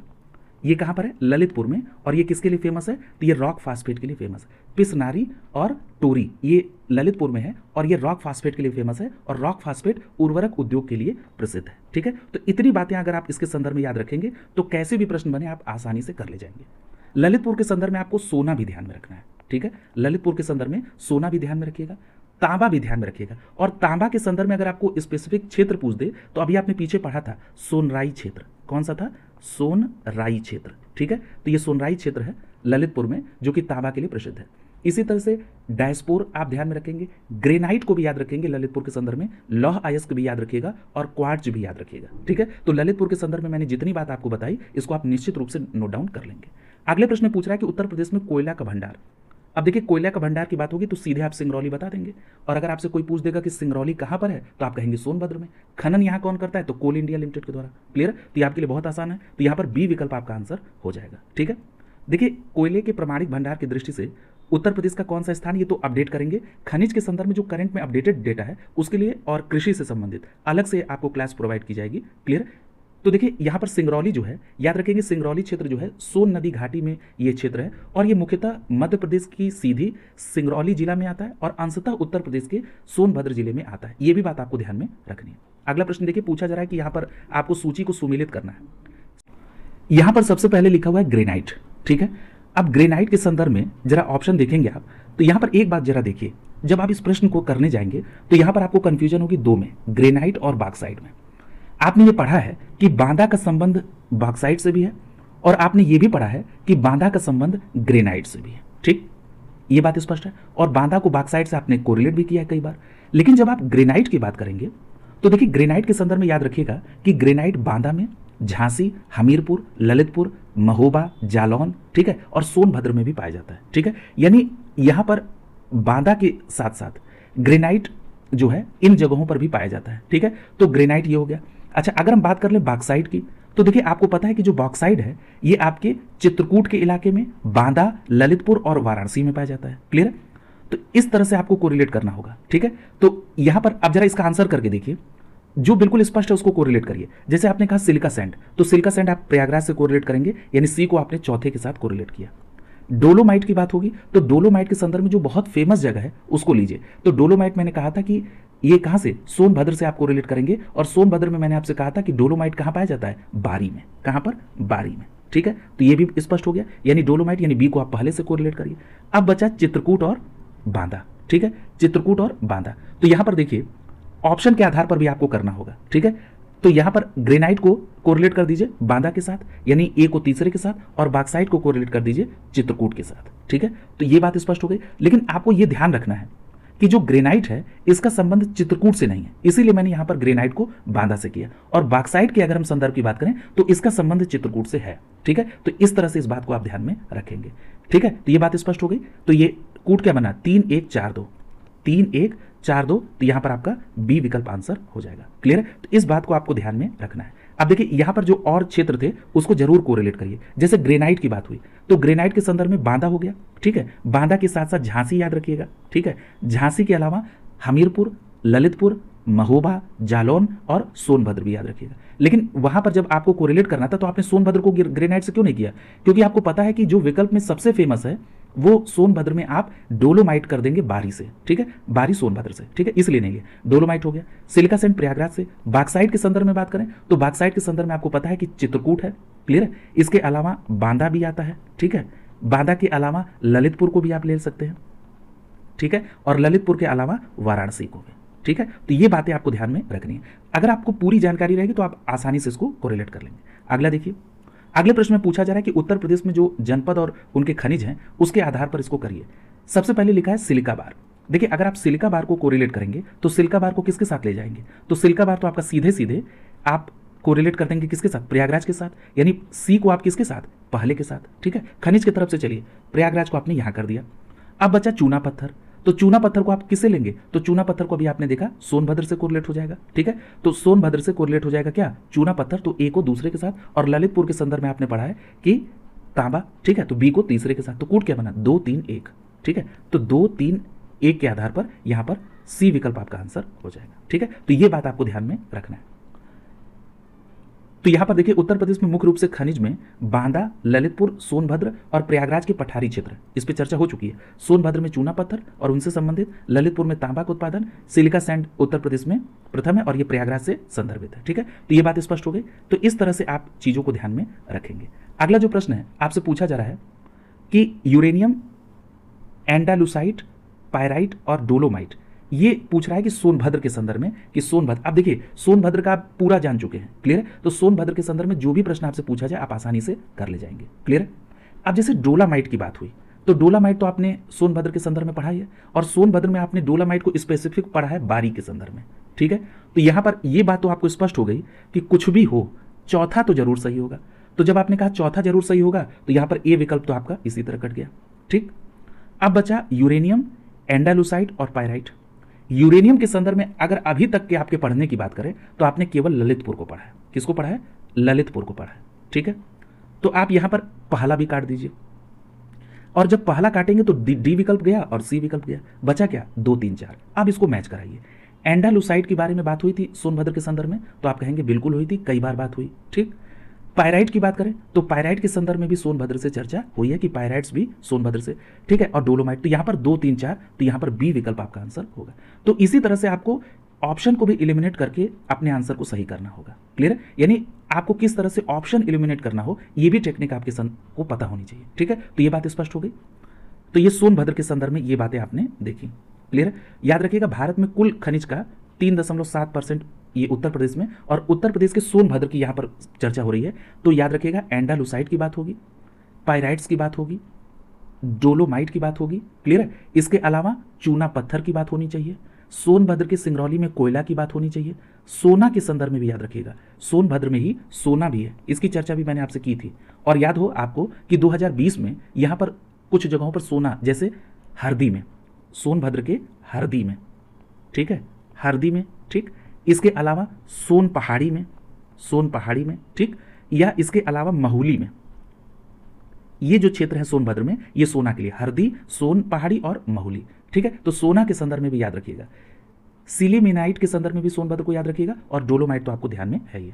[SPEAKER 1] ये कहां पर है, ललितपुर में, और ये किसके लिए फेमस है, तो ये रॉक फास्फेट के लिए फेमस है। पिसनारी और टोरी ये ललितपुर में है और ये रॉक फास्फेट के लिए फेमस है, और रॉक फास्फेट उर्वरक उद्योग के लिए प्रसिद्ध है, ठीक है। तो इतनी बातें अगर आप इसके संदर्भ में याद रखेंगे तो कैसे भी प्रश्न बने आप आसानी से कर ले जाएंगे। ललितपुर के संदर्भ में आपको सोना भी ध्यान में रखना है, ठीक है। ललितपुर के संदर्भ में सोना भी ध्यान में रखिएगा, तांबा भी ध्यान में रखिएगा। और तांबा के संदर्भ में अगर आपको स्पेसिफिक क्षेत्र पूछ दे तो अभी आपने पीछे पढ़ा था सोनराई क्षेत्र, कौन सा था, सोनराई क्षेत्र, ठीक है। तो ये सोनराई क्षेत्र है ललितपुर में जो कि तांबा के लिए प्रसिद्ध है। इसी तरह से डायस्पोर आप ध्यान में रखेंगे, ग्रेनाइट को भी याद रखेंगे ललितपुर के संदर्भ में, लौह अयस्क भी याद रखिएगा और क्वार्ट्ज भी याद रखिएगा, ठीक है। तो ललितपुर के संदर्भ में मैंने जितनी बात आपको बताई इसको आप निश्चित रूप से नोट डाउन कर लेंगे। अगले प्रश्न में पूछ रहा है कि उत्तर प्रदेश में कोयला का भंडार। अब देखिए कोयला का भंडार की बात होगी तो सीधे आप सिंगरौली बता देंगे, और अगर आपसे कोई पूछ देगा कि सिंगरौली कहां पर है तो आप कहेंगे सोनभद्र में। खनन यहां कौन करता है, तो कोल इंडिया लिमिटेड के द्वारा। क्लियर। तो ये आपके लिए बहुत आसान है, तो यहां पर बी विकल्प आपका आंसर हो जाएगा, ठीक है। देखिए कोयले के प्रमाणिक भंडार की दृष्टि से उत्तर प्रदेश का कौन सा स्थान, ये तो अपडेट करेंगे। खनिज के संदर्भ में जो करंट में अपडेटेड डेटा है उसके लिए और कृषि से संबंधित अलग से आपको क्लास प्रोवाइड की जाएगी। क्लियर। तो देखिए यहाँ पर सिंगरौली जो है, याद रखेंगे सिंगरौली क्षेत्र जो है सोन नदी घाटी में ये क्षेत्र है, और ये मुख्यतः मध्य प्रदेश की सीधी सिंगरौली जिला में आता है और अंशतः उत्तर प्रदेश के सोनभद्र जिले में आता है। ये भी बात आपको ध्यान में रखनी है। अगला प्रश्न देखिए पूछा जा रहा है कि यहाँ पर आपको सूची को सुमेलित करना है। यहाँ पर सबसे पहले लिखा हुआ है ग्रेनाइट, ठीक है। अब ग्रेनाइट के संदर्भ में जरा ऑप्शन देखेंगे आप तो यहाँ पर एक बात जरा देखिए, जब आप इस प्रश्न को करने जाएंगे तो यहाँ पर आपको कंफ्यूजन होगी दो में, ग्रेनाइट और बॉक्साइट में। आपने ये पढ़ा है कि बांदा का संबंध बॉक्साइट से भी है, और आपने ये भी पढ़ा है कि बांदा का संबंध ग्रेनाइट से भी है, ठीक, ये बात स्पष्ट है। और बांदा को बॉक्साइट से आपने कोरिलेट भी किया है कई बार। लेकिन जब आप ग्रेनाइट की बात करेंगे तो देखिए ग्रेनाइट के संदर्भ में याद रखिएगा कि ग्रेनाइट बांदा में, झांसी, हमीरपुर, ललितपुर, महोबा, जालौन, ठीक है, और सोनभद्र में भी पाया जाता है, ठीक है। यानी यहां पर बांदा के साथ साथ ग्रेनाइट जो है इन जगहों पर भी पाया जाता है, ठीक है। तो ग्रेनाइट ये हो गया। अच्छा, अगर हम बात कर ले बॉक्साइट की तो देखिए आपको पता है कि जो बॉक्साइट है ये आपके चित्रकूट के इलाके में, बांदा, ललितपुर और वाराणसी में पाया जाता है। क्लियर। तो इस तरह से आपको कोरिलेट करना होगा, ठीक है। तो यहां पर अब जरा इसका आंसर करके देखिए, जो बिल्कुल स्पष्ट है उसको कोरिलेट करिए। जैसे आपने कहा सिलिका सैंड, तो सिलिका सैंड आप प्रयागराज से कोरिलेट करेंगे, यानी सी को आपने चौथे के साथ कोरिलेट किया। डोलोमाइट की बात होगी तो डोलोमाइट के संदर्भ में जो बहुत फेमस जगह है उसको लीजिए। तो डोलोमाइट मैंने कहा था कि ये कहाँ से, सोनभद्र से आपको रिलेट करेंगे, और सोनभद्र में मैंने आपसे कहा था कि डोलोमाइट कहाँ पाया जाता है, बारी में। कहाँ पर, बारी में। ठीक है, तो ये भी स्पष्ट हो गया, यानी डोलोमाइट यानी बी को आप पहले से कोरिलेट करिए। अब बचा चित्रकूट और बांदा। ठीक है, चित्रकूट और बांदा। तो यहां पर देखिए ऑप्शन के आधार पर भी आपको करना होगा। ठीक है, तो यहां पर ग्रेनाइट को कोरिलेट कर दीजिए बांदा के साथ, यानी ए को तीसरे के साथ, और बॉक्साइट को कोरिलेट कर दीजिए चित्रकूट के साथ। ठीक है, तो ये बात स्पष्ट हो गई। लेकिन आपको यह ध्यान रखना है कि जो ग्रेनाइट है इसका संबंध चित्रकूट से नहीं है, इसीलिए मैंने यहां पर ग्रेनाइट को बांदा से किया। और बॉक्साइट के अगर हम संदर्भ की बात करें तो इसका संबंध चित्रकूट से है। ठीक है, तो इस तरह से इस बात को आप ध्यान में रखेंगे। ठीक है, तो ये बात स्पष्ट हो गई। तो ये कूट क्या बना, 3 1 4 2, 3 1 4 2, तो यहां पर आपका बी विकल्प आंसर हो जाएगा। क्लियर है, तो इस बात को आपको ध्यान में रखना है। अब देखिए यहां पर जो और क्षेत्र थे उसको जरूर कोरिलेट करिए। जैसे ग्रेनाइट की बात हुई तो ग्रेनाइट के संदर्भ में बांदा हो गया। ठीक है, बांदा के साथ साथ झांसी याद रखिएगा। ठीक है, झांसी के अलावा हमीरपुर, ललितपुर, महोबा, जालौन और सोनभद्र भी याद रखिएगा। लेकिन वहां पर जब आपको कोरिलेट करना था तो आपने सोनभद्र को ग्रेनाइट से क्यों नहीं किया, क्योंकि आपको पता है कि जो विकल्प में सबसे फेमस है वो सोनभद्र में आप डोलोमाइट कर देंगे बारी से। ठीक है, बारी सोनभद्र से। ठीक है, इसलिए नहीं है, डोलोमाइट हो गया। सिलिका सैंड प्रयागराज से। बॉक्साइट के संदर्भ में बात करें तो बॉक्साइट के संदर्भ में आपको पता है कि चित्रकूट है। क्लियर है, इसके अलावा बांदा भी आता है। ठीक है, बांदा के अलावा ललितपुर को भी आप ले सकते हैं। ठीक है, और ललितपुर के अलावा वाराणसी को भी। ठीक है, तो ये बातें आपको ध्यान में रखनी है। अगर आपको पूरी जानकारी रहेगी तो आप आसानी से इसको कोरिलेट कर लेंगे। अगला देखिए, अगले प्रश्न में पूछा जा रहा है कि उत्तर प्रदेश में जो जनपद और उनके खनिज हैं उसके आधार पर इसको करिए। सबसे पहले लिखा है सिलिका बार। देखिए अगर आप सिलिका बार को कोरिलेट करेंगे तो सिलिका बार को किसके साथ ले जाएंगे, तो सिलिका बार तो आपका सीधे सीधे आप कोरिलेट कर देंगे किसके साथ, प्रयागराज के साथ, यानी सी को आप किसके साथ, पहले के साथ। ठीक है, खनिज की तरफ से चलिए, प्रयागराज को आपने यहां कर दिया। अब बचा चूना पत्थर, तो चूना पत्थर को आप किससे लेंगे, तो चूना पत्थर को अभी आपने देखा सोनभद्र से कोरिलेट हो जाएगा। ठीक है, तो सोनभद्र से कोरिलेट हो जाएगा क्या, चूना पत्थर, तो ए को दूसरे के साथ, और ललितपुर के संदर्भ में आपने पढ़ा है कि तांबा। ठीक है, तो बी को तीसरे के साथ, तो कूट क्या बना, 2 3 1। ठीक है, तो 2 3 1 के आधार पर यहां पर सी विकल्प आपका आंसर हो जाएगा। ठीक है, तो ये बात आपको ध्यान में रखना है। तो यहां पर देखिए उत्तर प्रदेश में मुख्य रूप से खनिज में बांदा, ललितपुर, सोनभद्र और प्रयागराज के पठारी क्षेत्र, इस पर चर्चा हो चुकी है। सोनभद्र में चूना पत्थर और उनसे संबंधित, ललितपुर में तांबा का उत्पादन, सिलिका सैंड उत्तर प्रदेश में प्रथम है और ये प्रयागराज से संदर्भित है। ठीक है, तो ये बात स्पष्ट हो गई। तो इस तरह से आप चीजों को ध्यान में रखेंगे। अगला जो प्रश्न है आपसे पूछा जा रहा है कि यूरेनियम, एंडालुसाइट, पायराइट और डोलोमाइट, ये पूछ रहा है कि सोनभद्र के संदर्भ में, कि सोनभद्र, आप देखिए सोनभद्र का आप पूरा जान चुके हैं। क्लियर है, तो सोनभद्र के संदर्भ में जो भी प्रश्न आपसे पूछा जाए आप आसानी से कर ले जाएंगे। क्लियर है, अब जैसे डोलामाइट की बात हुई तो डोलामाइट तो आपने सोनभद्र के संदर्भ में पढ़ा है, और सोनभद्र में आपने डोलामाइट को स्पेसिफिक पढ़ा है बारी के संदर्भ में। ठीक है, तो यहां पर यह बात तो आपको स्पष्ट हो गई कि कुछ भी हो चौथा तो जरूर सही होगा। तो जब आपने कहा चौथा जरूर सही होगा तो यहां पर ए विकल्प तो आपका इसी तरह कट गया। ठीक, अब बचा यूरेनियम, एंडालुसाइट और पायराइट। यूरेनियम के संदर्भ में अगर अभी तक के आपके पढ़ने की बात करें तो आपने केवल ललितपुर को पढ़ा है। किसको पढ़ा है, ललितपुर को पढ़ा है। ठीक है, तो आप यहां पर पहला भी काट दीजिए, और जब पहला काटेंगे तो डी विकल्प गया और सी विकल्प गया, बचा क्या, 2 3 4। अब इसको मैच कराइए। एंडालुसाइट के बारे में बात हुई थी सोनभद्र के संदर्भ में, तो आप कहेंगे बिल्कुल हुई थी, कई बार बात हुई। ठीक, पायराइट की बात करें तो पायराइट के संदर्भ में भी सोनभद्र से चर्चा हुई है कि पायराइट्स भी सोनभद्र से। ठीक है, और डोलोमाइट, तो यहां पर 2 3 4, तो यहां पर बी विकल्प आपका आंसर होगा। तो इसी तरह से आपको ऑप्शन को भी इलिमिनेट करके अपने आंसर को सही करना होगा। क्लियर है, यानी आपको किस तरह से ऑप्शन इलिमिनेट करना हो ये भी टेक्निक आपके को पता होनी चाहिए। ठीक है, तो ये बात स्पष्ट हो गई। तो ये सोनभद्र के संदर्भ में ये बातें आपने देखी। क्लियर है, याद रखिएगा भारत में कुल खनिज का 3.7% ये उत्तर प्रदेश में, और उत्तर प्रदेश के सोनभद्र की यहां पर चर्चा हो रही है। तो याद रखिएगा एंडालुसाइट की बात होगी, पायराइट्स की बात होगी, डोलोमाइट की बात होगी। क्लियर है, इसके अलावा चूना पत्थर की बात होनी चाहिए, सोनभद्र के सिंगरौली में कोयला की बात होनी चाहिए, सोना के संदर्भ में भी याद रखिएगा सोनभद्र में ही सोना भी है, इसकी चर्चा भी मैंने आपसे की थी। और याद हो आपको कि 2020 में यहां पर कुछ जगहों पर सोना, जैसे हरदी में, सोनभद्र के हरदी में, ठीक है, हरदी में, ठीक, इसके अलावा सोन पहाड़ी में, ठीक, या इसके अलावा महूली में, ये जो क्षेत्र है सोनभद्र में ये सोना के लिए, हरदी, सोन पहाड़ी और महूली। ठीक है, तो सोना के संदर्भ में भी याद रखिएगा, सिलिमेनाइट के संदर्भ में भी सोनभद्र को याद रखिएगा, और डोलोमाइट तो आपको ध्यान में है ही।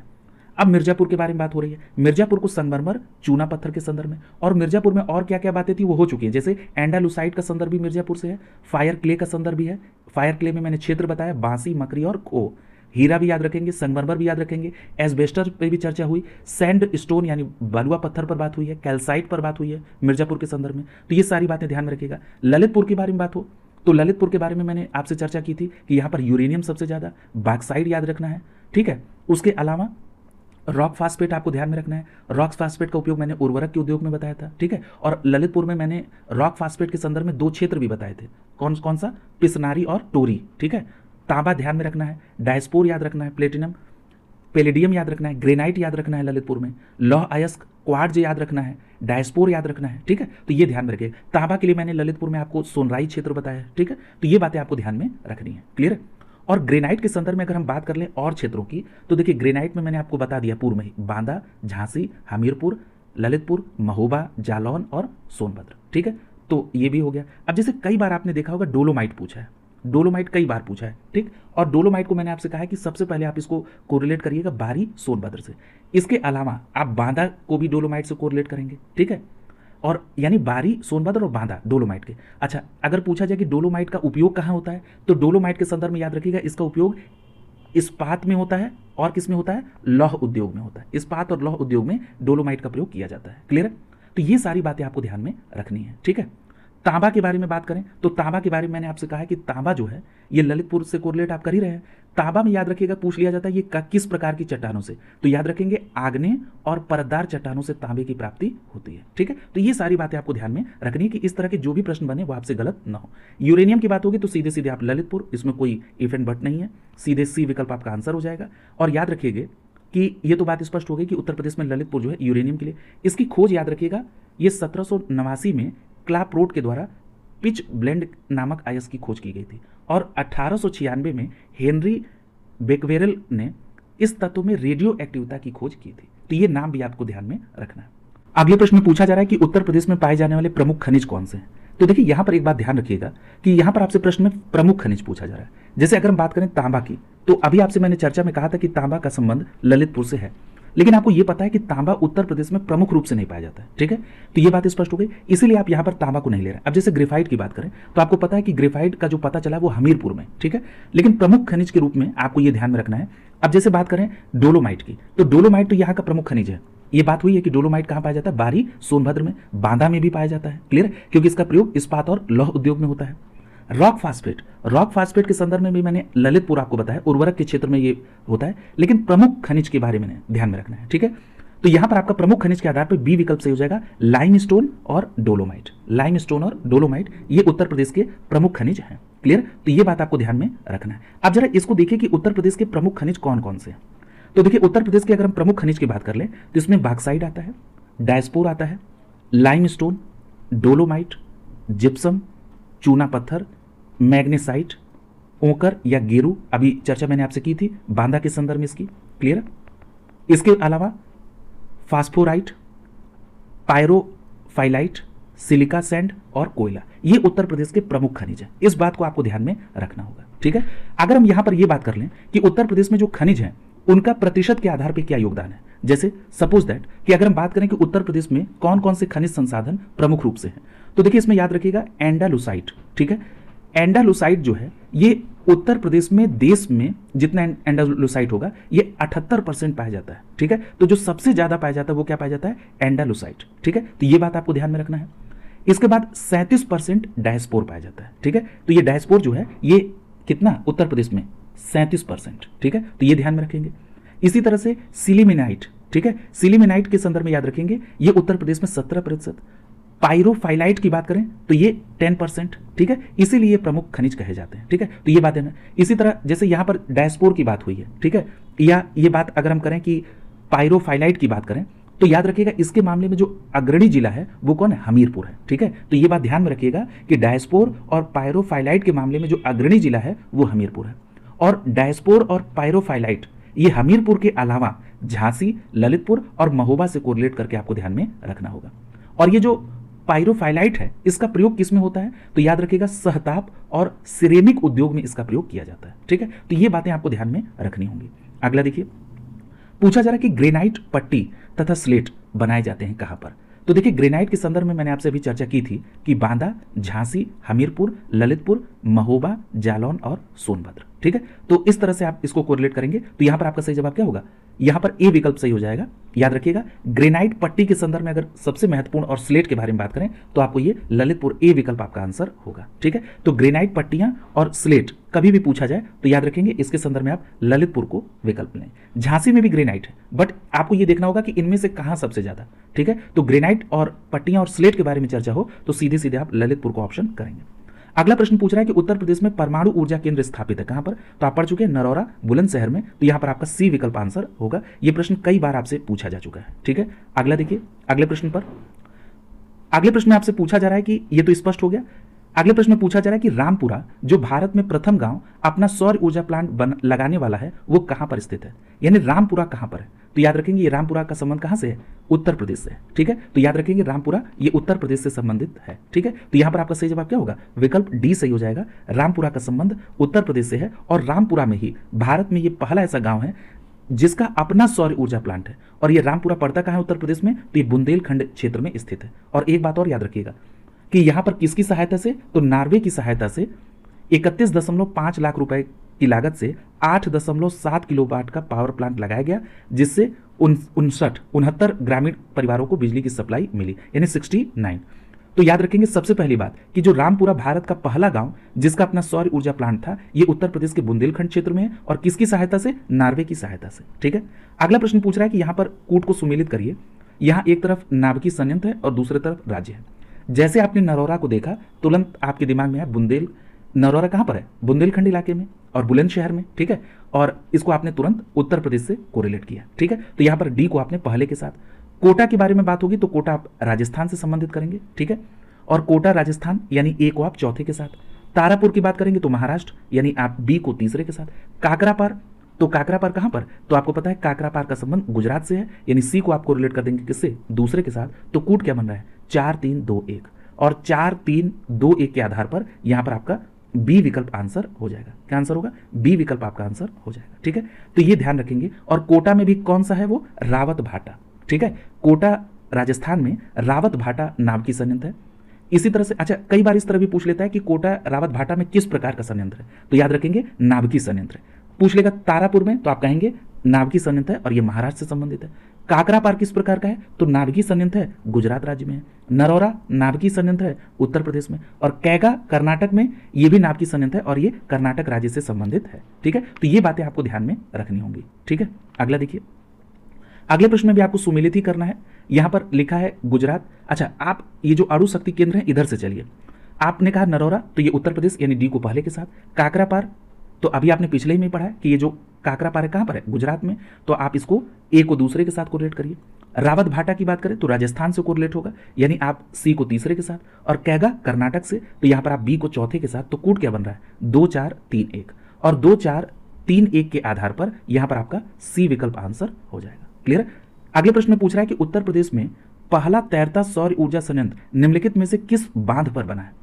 [SPEAKER 1] अब मिर्जापुर के बारे में बात हो रही है। मिर्जापुर को संगमरमर चूना पत्थर के संदर्भ में, और मिर्जापुर में और क्या क्या बातें थी वो हो चुकी है, जैसे एंडालुसाइट का संदर्भ भी मिर्जापुर से है, फायर क्ले का संदर्भ भी है। फायर क्ले में मैंने क्षेत्र बताया, बांसी, मकरी और खो। हीरा भी याद रखेंगे, संगमरमर भी याद रखेंगे, एस्बेस्टर पे भी चर्चा हुई, सैंड स्टोन यानी बलुआ पत्थर पर बात हुई है, कैल्साइट पर बात हुई है मिर्जापुर के संदर्भ में। तो ये सारी बातें ध्यान में रखिएगा। ललितपुर के बारे में बात हो तो ललितपुर के बारे में मैंने आपसे चर्चा की थी कि यहाँ पर यूरेनियम सबसे ज़्यादा, बॉक्साइट याद रखना है, ठीक है। उसके अलावा रॉक फास्फेट आपको ध्यान में रखना है। रॉक फास्फेट का उपयोग मैंने उर्वरक के उद्योग में बताया था, ठीक है। और ललितपुर में मैंने रॉक फास्फेट के संदर्भ में 2 क्षेत्र भी बताए थे, कौन कौन सा, पिसनारी और टोरी, ठीक है। तांबा ध्यान में रखना है, डायस्पोर याद रखना है, प्लेटिनम, पैलेडियम याद रखना है, ग्रेनाइट याद रखना है ललितपुर में, लौह अयस्क, क्वार्ट्ज याद रखना है, डायस्पोर याद रखना है, ठीक है। तो ये ध्यान में रखिए। तांबा के लिए मैंने ललितपुर में आपको सोनराई क्षेत्र बताया है, ठीक है। तो ये बातें आपको ध्यान में रखनी है, क्लियर है। और ग्रेनाइट के संदर्भ में अगर हम बात कर लें और क्षेत्रों की, तो देखिए ग्रेनाइट में मैंने आपको बता दिया पूर्व में ही, बांदा, झांसी, हमीरपुर, ललितपुर, महोबा, जालौन और सोनभद्र, ठीक है। तो ये भी हो गया। अब जैसे कई बार आपने देखा होगा डोलोमाइट पूछा है, डोलोमाइट कई बार पूछा है, ठीक। और डोलोमाइट को मैंने आपसे कहा है कि सबसे पहले आप इसको कोरिलेट करिएगा बारी सोनभद्र से। इसके अलावा आप बांदा को भी डोलोमाइट से कोरिलेट करेंगे, ठीक है। और यानी बारी, सोनभद्र और बांदा डोलोमाइट के। अच्छा, अगर पूछा जाए कि डोलोमाइट का उपयोग कहाँ होता है, तो डोलोमाइट के संदर्भ में याद रखिएगा इसका उपयोग इस्पात में होता है और किस में होता है, लौह उद्योग में होता है। इस्पात और लौह उद्योग में डोलोमाइट का प्रयोग किया जाता है, क्लियर है। तो ये सारी बातें आपको ध्यान में रखनी है, ठीक है। तांबा के बारे में बात करें तो तांबा के बारे में मैंने आपसे कहा है कि तांबा जो है ये ललितपुर से कोरिलेट आप कर ही रहे हैं। तांबा में याद रखिएगा पूछ लिया जाता है ये किस प्रकार की चट्टानों से, तो याद रखेंगे आग्नेय और परतदार चट्टानों से तांबे की प्राप्ति होती है, ठीक है। तो ये सारी बातें आपको ध्यान में रखनी है कि इस तरह के जो भी प्रश्न बने वो आपसे गलत ना हो। यूरेनियम की बात होगी तो सीधे सीधे आप ललितपुर, इसमें कोई इफ एंड बट नहीं है, सीधे सी विकल्प आपका आंसर हो जाएगा। और याद रखिएगा कि ये तो बात स्पष्ट हो गई कि उत्तर प्रदेश में ललितपुर जो है यूरेनियम के लिए, इसकी खोज याद रखिएगा ये 1789 में क्लाप्रोट के द्वारा पिच ब्लेंड नामक अयस्क की खोज की गई थी, और 1896 में हेनरी बेकवेरेल ने इस तत्व में रेडियो एक्टिविटी की खोज की थी। तो ये नाम भी आपको ध्यान में रखना है। अगले प्रश्न में पूछा जा रहा है कि उत्तर प्रदेश में पाए जाने वाले प्रमुख खनिज कौन से हैं। तो देखिए यहां पर एक बात ध्यान रखिएगा कि यहां पर आपसे प्रश्न में प्रमुख खनिज पूछा जा रहा है। जैसे अगर हम बात करें तांबा की, तो अभी आपसे मैंने चर्चा में कहा था कि तांबा का संबंध ललितपुर से है, लेकिन आपको यह पता है कि तांबा उत्तर प्रदेश में प्रमुख रूप से नहीं पाया जाता है, ठीक है। तो ये बात स्पष्ट हो गई, इसीलिए आप यहां पर तांबा को नहीं ले रहे हैं। अब जैसे ग्रेफाइट की बात करें तो आपको पता है कि ग्रेफाइट का जो पता चला वो हमीरपुर में, ठीक है। लेकिन प्रमुख खनिज के रूप में आपको यह ध्यान में रखना है। अब जैसे बात करें डोलोमाइट की, तो डोलोमाइट तो यहाँ का प्रमुख खनिज है। ये बात हुई है कि डोलोमाइट कहाँ पाया जाता है, बारी, सोनभद्र में, बांदा में भी पाया जाता है, क्लियर, क्योंकि इसका प्रयोग इस्पात और लौह उद्योग में होता है। रॉक फास्फेट के संदर्भ में भी मैंने ललितपुर आपको बताया, उर्वरक के क्षेत्र में ये होता है, लेकिन प्रमुख खनिज के बारे में ध्यान में रखना है, ठीक है। तो यहां पर आपका प्रमुख खनिज के आधार पर बी विकल्प से हो जाएगा लाइमस्टोन और डोलोमाइट। लाइमस्टोन और डोलोमाइट ये उत्तर प्रदेश के प्रमुख खनिज हैं, क्लियर। तो ये बात आपको ध्यान में रखना है। अब जरा इसको देखिए कि उत्तर प्रदेश के प्रमुख खनिज कौन कौन से हैं। तो देखिए उत्तर प्रदेश के अगर हम प्रमुख खनिज की बात कर लें तो इसमें बॉक्साइट आता है, डायस्पोर आता है, लाइमस्टोन, डोलोमाइट, जिप्सम, चूना पत्थर, मैग्नेसाइट, ओकर या गेरू, अभी चर्चा मैंने आपसे की थी बांदा के संदर्भ में इसकी, क्लियर। इसके अलावा फास्फोराइट, पायरोफाइलाइट, सिलिका सैंड और कोयला, ये उत्तर प्रदेश के प्रमुख खनिज हैं। इस बात को आपको ध्यान में रखना होगा, ठीक है। अगर हम यहां पर यह बात कर लें कि उत्तर प्रदेश में जो खनिज हैं उनका प्रतिशत के आधार पर क्या योगदान है, जैसे सपोज दैट कि अगर हम बात करें कि उत्तर प्रदेश में कौन कौन से खनिज संसाधन प्रमुख रूप से हैं, तो देखिए इसमें याद रखिएगा एंडालुसाइट, ठीक है। एंडालुसाइट जो है ये उत्तर प्रदेश में देश में जितना एंडालुसाइट होगा ये 78% पाया जाता है, ठीक है। तो जो सबसे ज्यादा पाया जाता है वो क्या पाया जाता है, एंडालुसाइट, ठीक है। तो ये बात आपको ध्यान में रखना है। इसके बाद 37% डायस्पोर पाया जाता है, ठीक है। तो ये डायस्पोर जो है ये कितना उत्तर प्रदेश में 37%, ठीक है। तो ये ध्यान में रखेंगे। इसी तरह से सिलिमिनाइट, ठीक है, सिलिमिनाइट के संदर्भ में याद रखेंगे ये उत्तर प्रदेश में 17%। पायरोफाइलाइट की बात करें तो ये 10%, ठीक है। इसीलिए प्रमुख खनिज कहे जाते हैं, ठीक है। तो ये बात है ना। इसी तरह जैसे यहां पर डायस्पोर की बात हुई है, ठीक है, या ये बात अगर हम करें कि पायरोफाइलाइट की बात करें तो याद रखिएगा इसके मामले में जो अग्रणी जिला है वो कौन है, हमीरपुर है, ठीक है। तो ये बात ध्यान में रखिएगा कि डायस्पोर और पायरोफाइलाइट के मामले में जो अग्रणी जिला है वो हमीरपुर है। और डायस्पोर और पायरोफाइलाइट ये हमीरपुर के अलावा झांसी, ललितपुर और महोबा से कोरिलेट करके आपको ध्यान में रखना होगा। और ये जो पायरोफाइलाइट है इसका प्रयोग किस में होता है, तो याद रखिएगा सहताप और सिरेमिक उद्योग में इसका प्रयोग किया जाता है, ठीक है। तो ये बातें आपको ध्यान में रखनी होंगी। अगला देखिए पूछा जा रहा है कि ग्रेनाइट पट्टी तथा स्लेट बनाए जाते हैं कहां पर। तो देखिए ग्रेनाइट के संदर्भ में मैंने आपसे अभी चर्चा की थी कि बांदा, झांसी, हमीरपुर, ललितपुर, महोबा, जालौन और सोनभद्र। ठीक है, तो इस तरह से आप इसको कोरिलेट करेंगे तो यहां पर आपका सही जवाब क्या होगा, यहां पर ए विकल्प सही हो जाएगा। याद रखिएगा ग्रेनाइट पट्टी के संदर्भ में अगर सबसे महत्वपूर्ण और स्लेट के बारे में बात करें तो आपको ये ललितपुर, ए विकल्प आपका आंसर होगा। ठीक है, तो ग्रेनाइट पट्टियां और स्लेट कभी भी पूछा जाए तो याद रखेंगे इसके संदर्भ में आप ललितपुर को विकल्प लें। झांसी में भी ग्रेनाइट है बट आपको ये देखना होगा कि इनमें से कहां सबसे ज्यादा। ठीक है, तो ग्रेनाइट और पट्टियां और स्लेट के बारे में चर्चा हो तो सीधे सीधे आप ललितपुर को ऑप्शन करेंगे। अगला प्रश्न पूछ रहा है कि उत्तर प्रदेश में परमाणु ऊर्जा केंद्र स्थापित है कहां पर। तो आप पढ़ चुके हैं नरौरा, बुलंदशहर में, तो यहां पर आपका सी विकल्प आंसर होगा। यह प्रश्न कई बार आपसे पूछा जा चुका है। ठीक है, अगला देखिए, अगले प्रश्न पर, अगले प्रश्न में आपसे पूछा जा रहा है कि यह तो स्पष्ट हो गया। अगले प्रश्न में पूछा जा रहा है कि रामपुरा जो भारत में प्रथम गांव अपना सौर ऊर्जा प्लांट लगाने वाला है वो कहां पर स्थित है, यानी रामपुरा कहां पर है। तो याद रखेंगे ये रामपुरा का संबंध कहां से है, उत्तर प्रदेश से है। ठीक है, तो याद रखेंगे रामपुरा ये उत्तर प्रदेश से संबंधित है। ठीक है, तो यहां पर आपका सही जवाब क्या होगा, विकल्प डी सही हो जाएगा। रामपुरा का संबंध उत्तर प्रदेश से है और रामपुरा में ही भारत में ये पहला ऐसा गांव है जिसका अपना सौर ऊर्जा प्लांट है। और ये रामपुरा पड़ता कहां है उत्तर प्रदेश में, तो ये बुंदेलखंड क्षेत्र में स्थित है। और एक बात और याद रखिएगा कि यहां पर किसकी सहायता से, तो नार्वे की सहायता से 31.5 लाख रुपए की लागत से 8.7 किलोवाट का पावर प्लांट लगाया गया, जिससे 69 ग्रामीण परिवारों को बिजली की सप्लाई मिली, यानी 69। तो याद रखेंगे सबसे पहली बात कि जो रामपुरा भारत का पहला गांव जिसका अपना सौर ऊर्जा प्लांट था, ये उत्तर प्रदेश के बुंदेलखंड क्षेत्र में है और किसकी सहायता से, नार्वे की सहायता से। ठीक है, अगला प्रश्न पूछ रहा है कि यहां पर कूट को सुमेलित करिए। यहां एक तरफ नाभिकीय संयंत्र है और दूसरी तरफ राज्य है। जैसे आपने नरौरा को देखा तुरंत आपके दिमाग में आया नरौरा कहां पर है, बुंदेलखंड इलाके में और बुलंदशहर में। ठीक है, और इसको आपने तुरंत उत्तर प्रदेश से कोरिलेट किया। ठीक है, तो यहां पर डी को आपने पहले के साथ, कोटा के बारे में बात होगी तो कोटा आप राजस्थान से संबंधित करेंगे। ठीक है, और कोटा राजस्थान यानी ए को आप चौथे के साथ। तारापुर की बात करेंगे तो महाराष्ट्र यानी आप बी को तीसरे के साथ। काकरापार, तो काकरापार कहां पर, तो आपको पता है काकरापार का संबंध गुजरात से है, यानी सी को आपको रिलेट कर देंगे किससे, दूसरे के साथ। तो कूट क्या बन रहा है, 4 3 2 1 और 4 3 2 1 के आधार पर यहां पर आपका बी विकल्प आंसर हो जाएगा। क्या आंसर होगा, बी विकल्प आपका आंसर हो जाएगा। ठीक है, तो ये ध्यान रखेंगे। और कोटा में भी कौन सा है वो, रावत भाटा। ठीक है, कोटा राजस्थान में रावत भाटा नाभिकीय संयंत्र है। इसी तरह से अच्छा कई बार इस तरह भी पूछ लेता है कि कोटा रावत भाटा में किस प्रकार का संयंत्र है, तो याद रखेंगे नाभिकीय संयंत्र है। पूछ लेगा तारापुर में तो आप कहेंगे नाभिकीय संयंत्र है और ये महाराष्ट्र से संबंधित है। काकरापार किस प्रकार का है, तो नाभिकीय संयंत्र है, गुजरात राज्य में है। नरौरा नाभिकीय संयंत्र है, उत्तर प्रदेश में। और कैगा कर्नाटक में, ये भी नाभिकीय संयंत्र है और ये कर्नाटक राज्य से संबंधित है। ठीक है, तो ये बातें आपको ध्यान में रखनी होंगी। ठीक है, अगला देखिए, अगले प्रश्न में भी आपको सुमेलित ही करना है। यहां पर लिखा है गुजरात। अच्छा, आप ये जो अणु शक्ति केंद्र है इधर से चलिए। आपने कहा नरौरा तो ये उत्तर प्रदेश यानी डी को पहले के साथ। काकरापार तो अभी आपने पिछले ही में पढ़ा है कि ये जो काकरापार है कहां पर है, गुजरात में, तो आप इसको ए को दूसरे के साथ कोरिलेट करिए। रावत भाटा की बात करें तो राजस्थान से कोरिलेट होगा, यानी आप सी को तीसरे के साथ। और कैगा कर्नाटक से, तो यहां पर आप बी को चौथे के साथ। तो कूट क्या बन रहा है, 2 4 3 1 और 2 4 3 1 के आधार पर यहां पर आपका सी विकल्प आंसर हो जाएगा। क्लियर। अगले प्रश्न में पूछ रहा है कि उत्तर प्रदेश में पहला तैरता सौर ऊर्जा संयंत्र निम्नलिखित में से किस बांध पर बना है।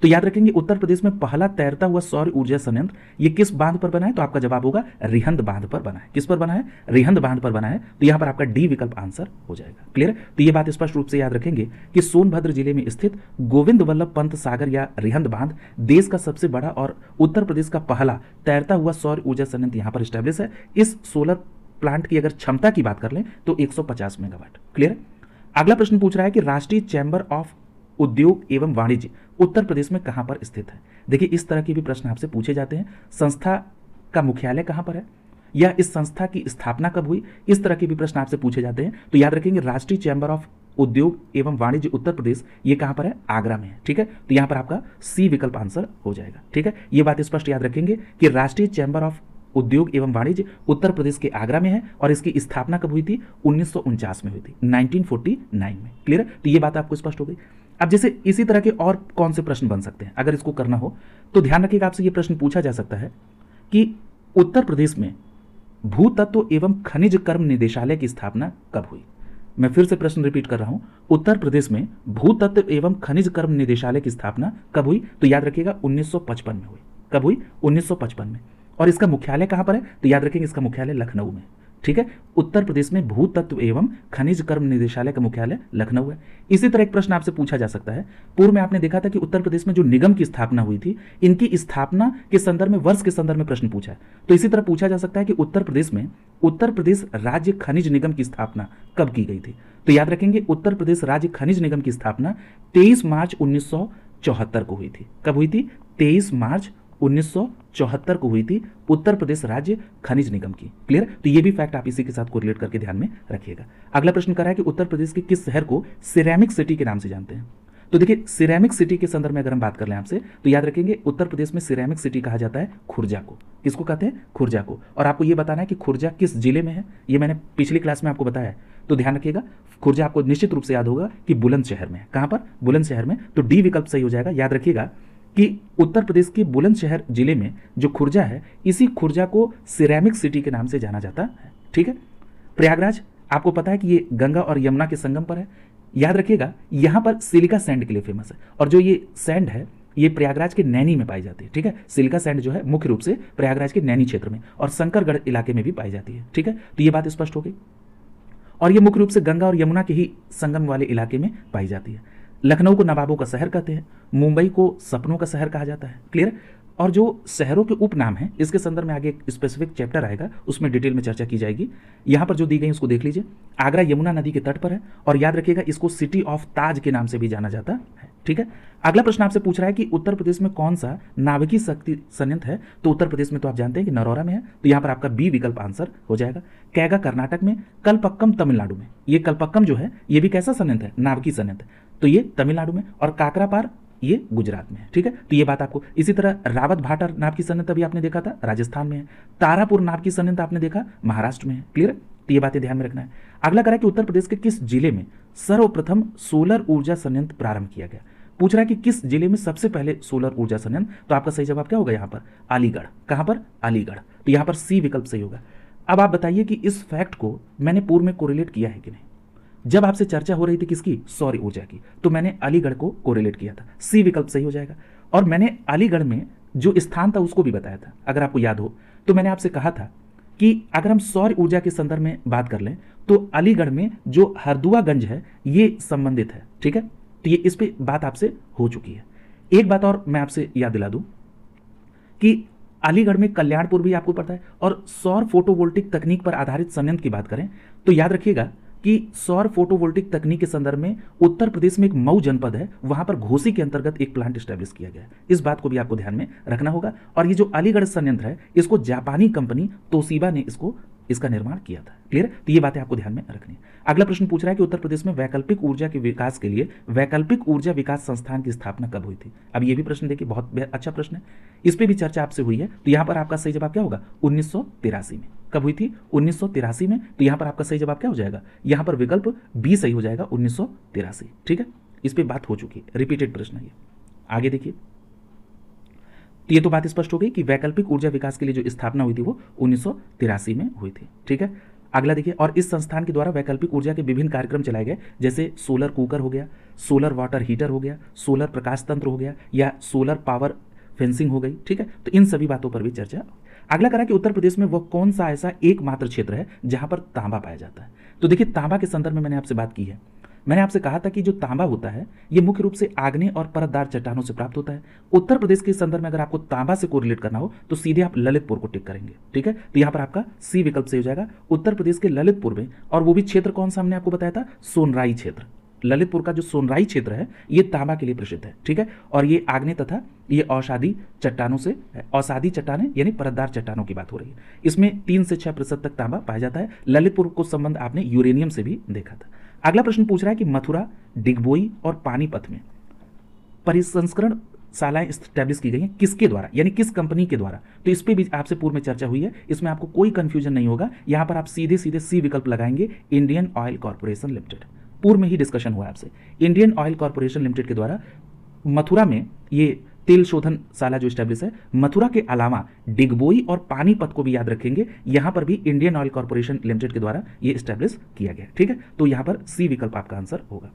[SPEAKER 1] तो याद रखेंगे उत्तर प्रदेश में पहला तैरता हुआ सौर ऊर्जा संयंत्र ये किस बांध पर बना है, तो आपका जवाब होगा रिहंद बांध पर बना है। किस पर बना है, रिहंद बांध पर बना है। तो यहां पर आपका डी विकल्प आंसर हो जाएगा। क्लियर। तो ये बात स्पष्ट रूप से याद रखेंगे कि सोनभद्र जिले में स्थित गोविंद वल्लभ पंत सागर या रिहंद बांध देश का सबसे बड़ा और उत्तर प्रदेश का पहला तैरता हुआ सौर ऊर्जा संयंत्र यहां पर स्टैब्लिश है। इस सोलर प्लांट की अगर क्षमता की बात कर लें तो 150 मेगावाट। क्लियर। अगला प्रश्न पूछ रहा है कि राष्ट्रीय चैंबर ऑफ उद्योग एवं वाणिज्य उत्तर प्रदेश में कहां पर स्थित है। देखिए इस तरह के भी प्रश्न आपसे पूछे जाते हैं। संस्था का मुख्यालय कहां पर है या इस संस्था की स्थापना कब हुई, इस तरह के भी प्रश्न आपसे पूछे जाते हैं। तो याद रखेंगे राष्ट्रीय चैंबर ऑफ उद्योग एवं वाणिज्य उत्तर प्रदेश ये कहां पर है, आगरा में है। ठीक है, तो यहां पर आपका सी विकल्प आंसर हो जाएगा। ठीक है, ये बात स्पष्ट याद रखेंगे कि राष्ट्रीय चैंबर ऑफ उद्योग एवं वाणिज्य उत्तर प्रदेश के आगरा में है और इसकी स्थापना कब हुई थी, 1949 में हुई थी, 1949 में। क्लियर। तो ये बात आपको स्पष्ट हो गई। अब जैसे इसी तरह के और कौन से प्रश्न बन सकते हैं, अगर इसको करना हो तो ध्यान रखिएगा आपसे ये प्रश्न पूछा जा सकता है कि उत्तर प्रदेश में भूतत्व एवं खनिज कर्म निदेशालय की स्थापना कब हुई। मैं फिर से प्रश्न रिपीट कर रहा हूं, उत्तर प्रदेश में भूतत्व एवं खनिज कर्म निदेशालय की स्थापना कब हुई, तो याद रखिएगा 1955 में हुई। कब हुई, 1955 में। और इसका मुख्यालय कहां पर है, तो याद रखेंगे इसका मुख्यालय लखनऊ में। ठीक है। उत्तर प्रदेश में भूतत्व एवं खनिज कर्म निदेशालय का मुख्यालय लखनऊ है। इसी तरह एक प्रश्न आपसे पूछा जा सकता है, पूर्व में आपने देखा था कि उत्तर प्रदेश में जो निगम की स्थापना हुई थी, इनकी स्थापना के संदर्भ में, वर्ष के संदर्भ में प्रश्न पूछा है। तो इसी तरह पूछा जा सकता है कि उत्तर प्रदेश में उत्तर प्रदेश राज्य खनिज निगम की स्थापना कब की गई थी। तो याद रखेंगे, उत्तर प्रदेश राज्य खनिज निगम की स्थापना 23 मार्च 1974 को हुई थी। कब हुई थी? 23 मार्च 1974 को हुई थी उत्तर प्रदेश राज्य खनिज निगम की। क्लियर? तो ये भी फैक्ट आप इसी के साथ कोरिलेट करके ध्यान में रखिएगा। अगला प्रश्न कर रहा है कि उत्तर प्रदेश के किस शहर को सिरेमिक सिटी के नाम से जानते हैं। तो देखिए, सिरेमिक सिटी के संदर्भ में अगर हम बात कर लें आपसे, तो याद रखेंगे उत्तर प्रदेश में सिरेमिक सिटी कहा जाता है खुर्जा को। किसको कहते हैं? खुर्जा को। और आपको ये बताना है कि खुर्जा किस जिले में है, ये मैंने पिछली क्लास में आपको बताया है, तो ध्यान रखिएगा। खुर्जा आपको निश्चित रूप से याद होगा कि बुलंदशहर में है। कहां पर? बुलंदशहर में। तो डी विकल्प सही हो जाएगा। याद रखिएगा कि उत्तर प्रदेश के बुलंदशहर जिले में जो खुर्जा है, इसी खुर्जा को सिरेमिक सिटी के नाम से जाना जाता है। ठीक है। प्रयागराज आपको पता है कि ये गंगा और यमुना के संगम पर है। याद रखिएगा, यहां पर सिलिका सैंड के लिए फेमस है, और जो ये सैंड है ये प्रयागराज के नैनी में पाई जाती है। ठीक है। सिलिका सैंड जो है मुख्य रूप से प्रयागराज के नैनी क्षेत्र में और शंकरगढ़ इलाके में भी पाई जाती है। ठीक है। तो ये बात स्पष्ट हो गई। और ये मुख्य रूप से गंगा और यमुना के ही संगम वाले इलाके में पाई जाती है। लखनऊ को नवाबों का शहर कहते हैं, मुंबई को सपनों का शहर कहा जाता है। क्लियर? और जो शहरों के उपनाम हैं, इसके संदर्भ में आगे एक स्पेसिफिक चैप्टर आएगा, उसमें डिटेल में चर्चा की जाएगी। यहां पर जो दी गई उसको देख लीजिए। आगरा यमुना नदी के तट पर है, और याद रखिएगा इसको सिटी ऑफ ताज के नाम से भी जाना जाता है। ठीक है। अगला प्रश्न आपसे पूछ रहा है कि उत्तर प्रदेश में कौन सा नाभिकीय शक्ति संयंत्र है। तो उत्तर प्रदेश में तो आप जानते हैं कि नरौरा में है, तो यहां पर आपका बी विकल्प आंसर हो जाएगा। कैगा कर्नाटक में, कलपक्कम तमिलनाडु में। ये कलपक्कम जो है ये भी कैसा संयंत्र है? नाभिकीय संयंत्र। तो ये तमिलनाडु में, और काकरापार ये गुजरात में है। ठीक है। तो ये बात आपको, इसी तरह रावत भाटा नाभ की संयंत्र अभी आपने देखा था राजस्थान में है। तारापुर नाभ की संयंत्र आपने देखा महाराष्ट्र में है। क्लियर? तो ये बातें ध्यान में रखना है। अगला करा कि उत्तर प्रदेश के किस जिले में सर्वप्रथम सोलर ऊर्जा संयंत्र प्रारंभ किया गया। पूछ रहा है कि किस जिले में सबसे पहले सोलर ऊर्जा संयंत्र। तो आपका सही जवाब क्या होगा यहाँ पर? अलीगढ़। कहां पर? अलीगढ़। तो यहाँ पर सी विकल्प सही होगा। अब आप बताइए कि इस फैक्ट को मैंने पूर्व में कोरिलेट किया है कि नहीं। जब आपसे चर्चा हो रही थी किसकी? सौर ऊर्जा की, तो मैंने अलीगढ़ को कोरिलेट किया था। सी विकल्प सही हो जाएगा। और मैंने अलीगढ़ में जो स्थान था उसको भी बताया था, अगर आपको याद हो तो मैंने आपसे कहा था कि अगर हम सौर ऊर्जा के संदर्भ में बात कर लें तो अलीगढ़ में जो हरदुआगंज है ये संबंधित है। ठीक है। तो ये इस पे बात आपसे हो चुकी है। एक बात और मैं आपसे याद दिला दूं कि अलीगढ़ में कल्याणपुर भी आपको पता है, और सौर फोटोवोल्टिक तकनीक पर आधारित संयंत्र की बात करें तो याद रखिएगा कि सौर फोटोवोल्टिक तकनीक के संदर्भ में उत्तर प्रदेश में एक मऊ जनपद है, वहां पर घोसी के अंतर्गत एक प्लांट स्टैब्लिश किया गया है। इस बात को भी आपको ध्यान में रखना होगा। और ये जो अलीगढ़ संयंत्र है इसको जापानी कंपनी तोशिबा ने इसका निर्माण किया था। क्लियर? तो ये बातें आपको ध्यान में रखनी है। अगला प्रश्न पूछ रहा है कि उत्तर प्रदेश में वैकल्पिक ऊर्जा के विकास के लिए वैकल्पिक ऊर्जा विकास संस्थान की स्थापना कब हुई थी। अब ये भी प्रश्न देखिए, बहुत अच्छा प्रश्न है, इस पे भी चर्चा आपसे हुई है। तो यहाँ पर आपका सही जवाब क्या होगा? 1983 में। कब हुई थी? 1983 में। तो यहाँ पर आपका सही जवाब क्या हो जाएगा? यहाँ पर विकल्प बी सही हो जाएगा, 1983। ठीक है। इस पे बात हो चुकी है, रिपीटेड प्रश्न है ये। आगे देखिए, तो ये तो बात स्पष्ट हो गई कि वैकल्पिक ऊर्जा विकास के लिए जो स्थापना हुई थी वो 1983 में हुई थी। ठीक है। अगला देखिए, और इस संस्थान के द्वारा वैकल्पिक ऊर्जा के विभिन्न कार्यक्रम चलाए गए, जैसे सोलर कुकर हो गया, सोलर वाटर हीटर हो गया, सोलर प्रकाश तंत्र हो गया, या सोलर पावर फेंसिंग हो गई। ठीक है। तो इन सभी बातों पर भी चर्चा। अगला करा कि उत्तर प्रदेश में वह कौन सा ऐसा एकमात्र क्षेत्र है जहां पर तांबा पाया जाता है। तो देखिए, तांबा के संदर्भ में मैंने आपसे बात की है। मैंने आपसे कहा था कि जो तांबा होता है ये मुख्य रूप से आग्नेय और परतदार चट्टानों से प्राप्त होता है। उत्तर प्रदेश के संदर्भ में अगर आपको तांबा से कोरिलेट करना हो तो सीधे आप ललितपुर को टिक करेंगे। ठीक है। तो यहाँ पर आपका सी विकल्प सही हो जाएगा। उत्तर प्रदेश के ललितपुर में, और वो भी क्षेत्र कौन सा हमने आपको बताया था? सोनराई क्षेत्र। ललितपुर का जो सोनराई क्षेत्र है ये तांबा के लिए प्रसिद्ध है। ठीक है। और ये आग्नेय तथा ये औषाधी चट्टानों से, औषाधी चट्टानें यानी परतदार चट्टानों की बात हो रही है। इसमें 3 से 6% तक तांबा पाया जाता है। ललितपुर को संबंध आपने यूरेनियम से भी देखा था। अगला प्रश्न पूछ रहा है कि मथुरा, डिगबोई और पानीपत में परिसंस्करण शालाएं स्टैब्लिश की गई हैं किसके द्वारा, यानी किस कंपनी के द्वारा। तो इस पे भी आपसे पूर्व में चर्चा हुई है, इसमें आपको कोई कंफ्यूजन नहीं होगा। यहां पर आप सीधे सीधे सी विकल्प लगाएंगे, इंडियन ऑयल कॉर्पोरेशन लिमिटेड। पूर्व में ही डिस्कशन हुआ आपसे, इंडियन ऑयल कॉर्पोरेशन लिमिटेड के द्वारा मथुरा में ये तेल शोधन शाला जो स्टैब्लिश है। मथुरा के अलावा डिगबोई और पानीपत को भी याद रखेंगे, यहां पर भी इंडियन ऑयल कॉर्पोरेशन लिमिटेड के द्वारा ये स्टैब्लिश किया गया। ठीक है। तो यहां पर सी विकल्प आपका आंसर होगा।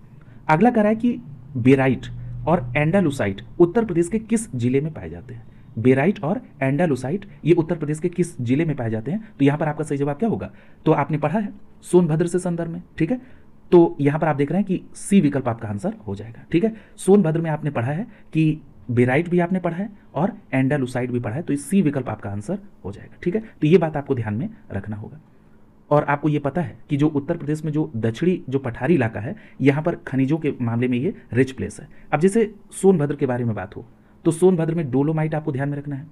[SPEAKER 1] अगला कह रहा है कि बेराइट और एंडालुसाइट उत्तर प्रदेश के किस जिले में पाए जाते हैं। बेराइट और एंडालुसाइट ये उत्तर प्रदेश के किस जिले में पाए जाते हैं? तो यहाँ पर आपका सही जवाब क्या होगा? तो आपने पढ़ा है सोनभद्र से संदर्भ में, ठीक है। तो यहाँ पर आप देख रहे हैं कि सी विकल्प आपका आंसर हो जाएगा, ठीक है। सोनभद्र में आपने पढ़ा है कि बेराइट भी आपने पढ़ा है और एंडालुसाइड भी पढ़ा है, तो इस सी विकल्प आपका आंसर हो जाएगा, ठीक है। तो ये बात आपको ध्यान में रखना होगा। और आपको ये पता है कि जो उत्तर प्रदेश में जो दक्षिणी जो पठारी इलाका है, यहाँ पर खनिजों के मामले में ये रिच प्लेस है। अब जैसे सोनभद्र के बारे में बात हो तो सोनभद्र में डोलोमाइट आपको ध्यान में रखना है,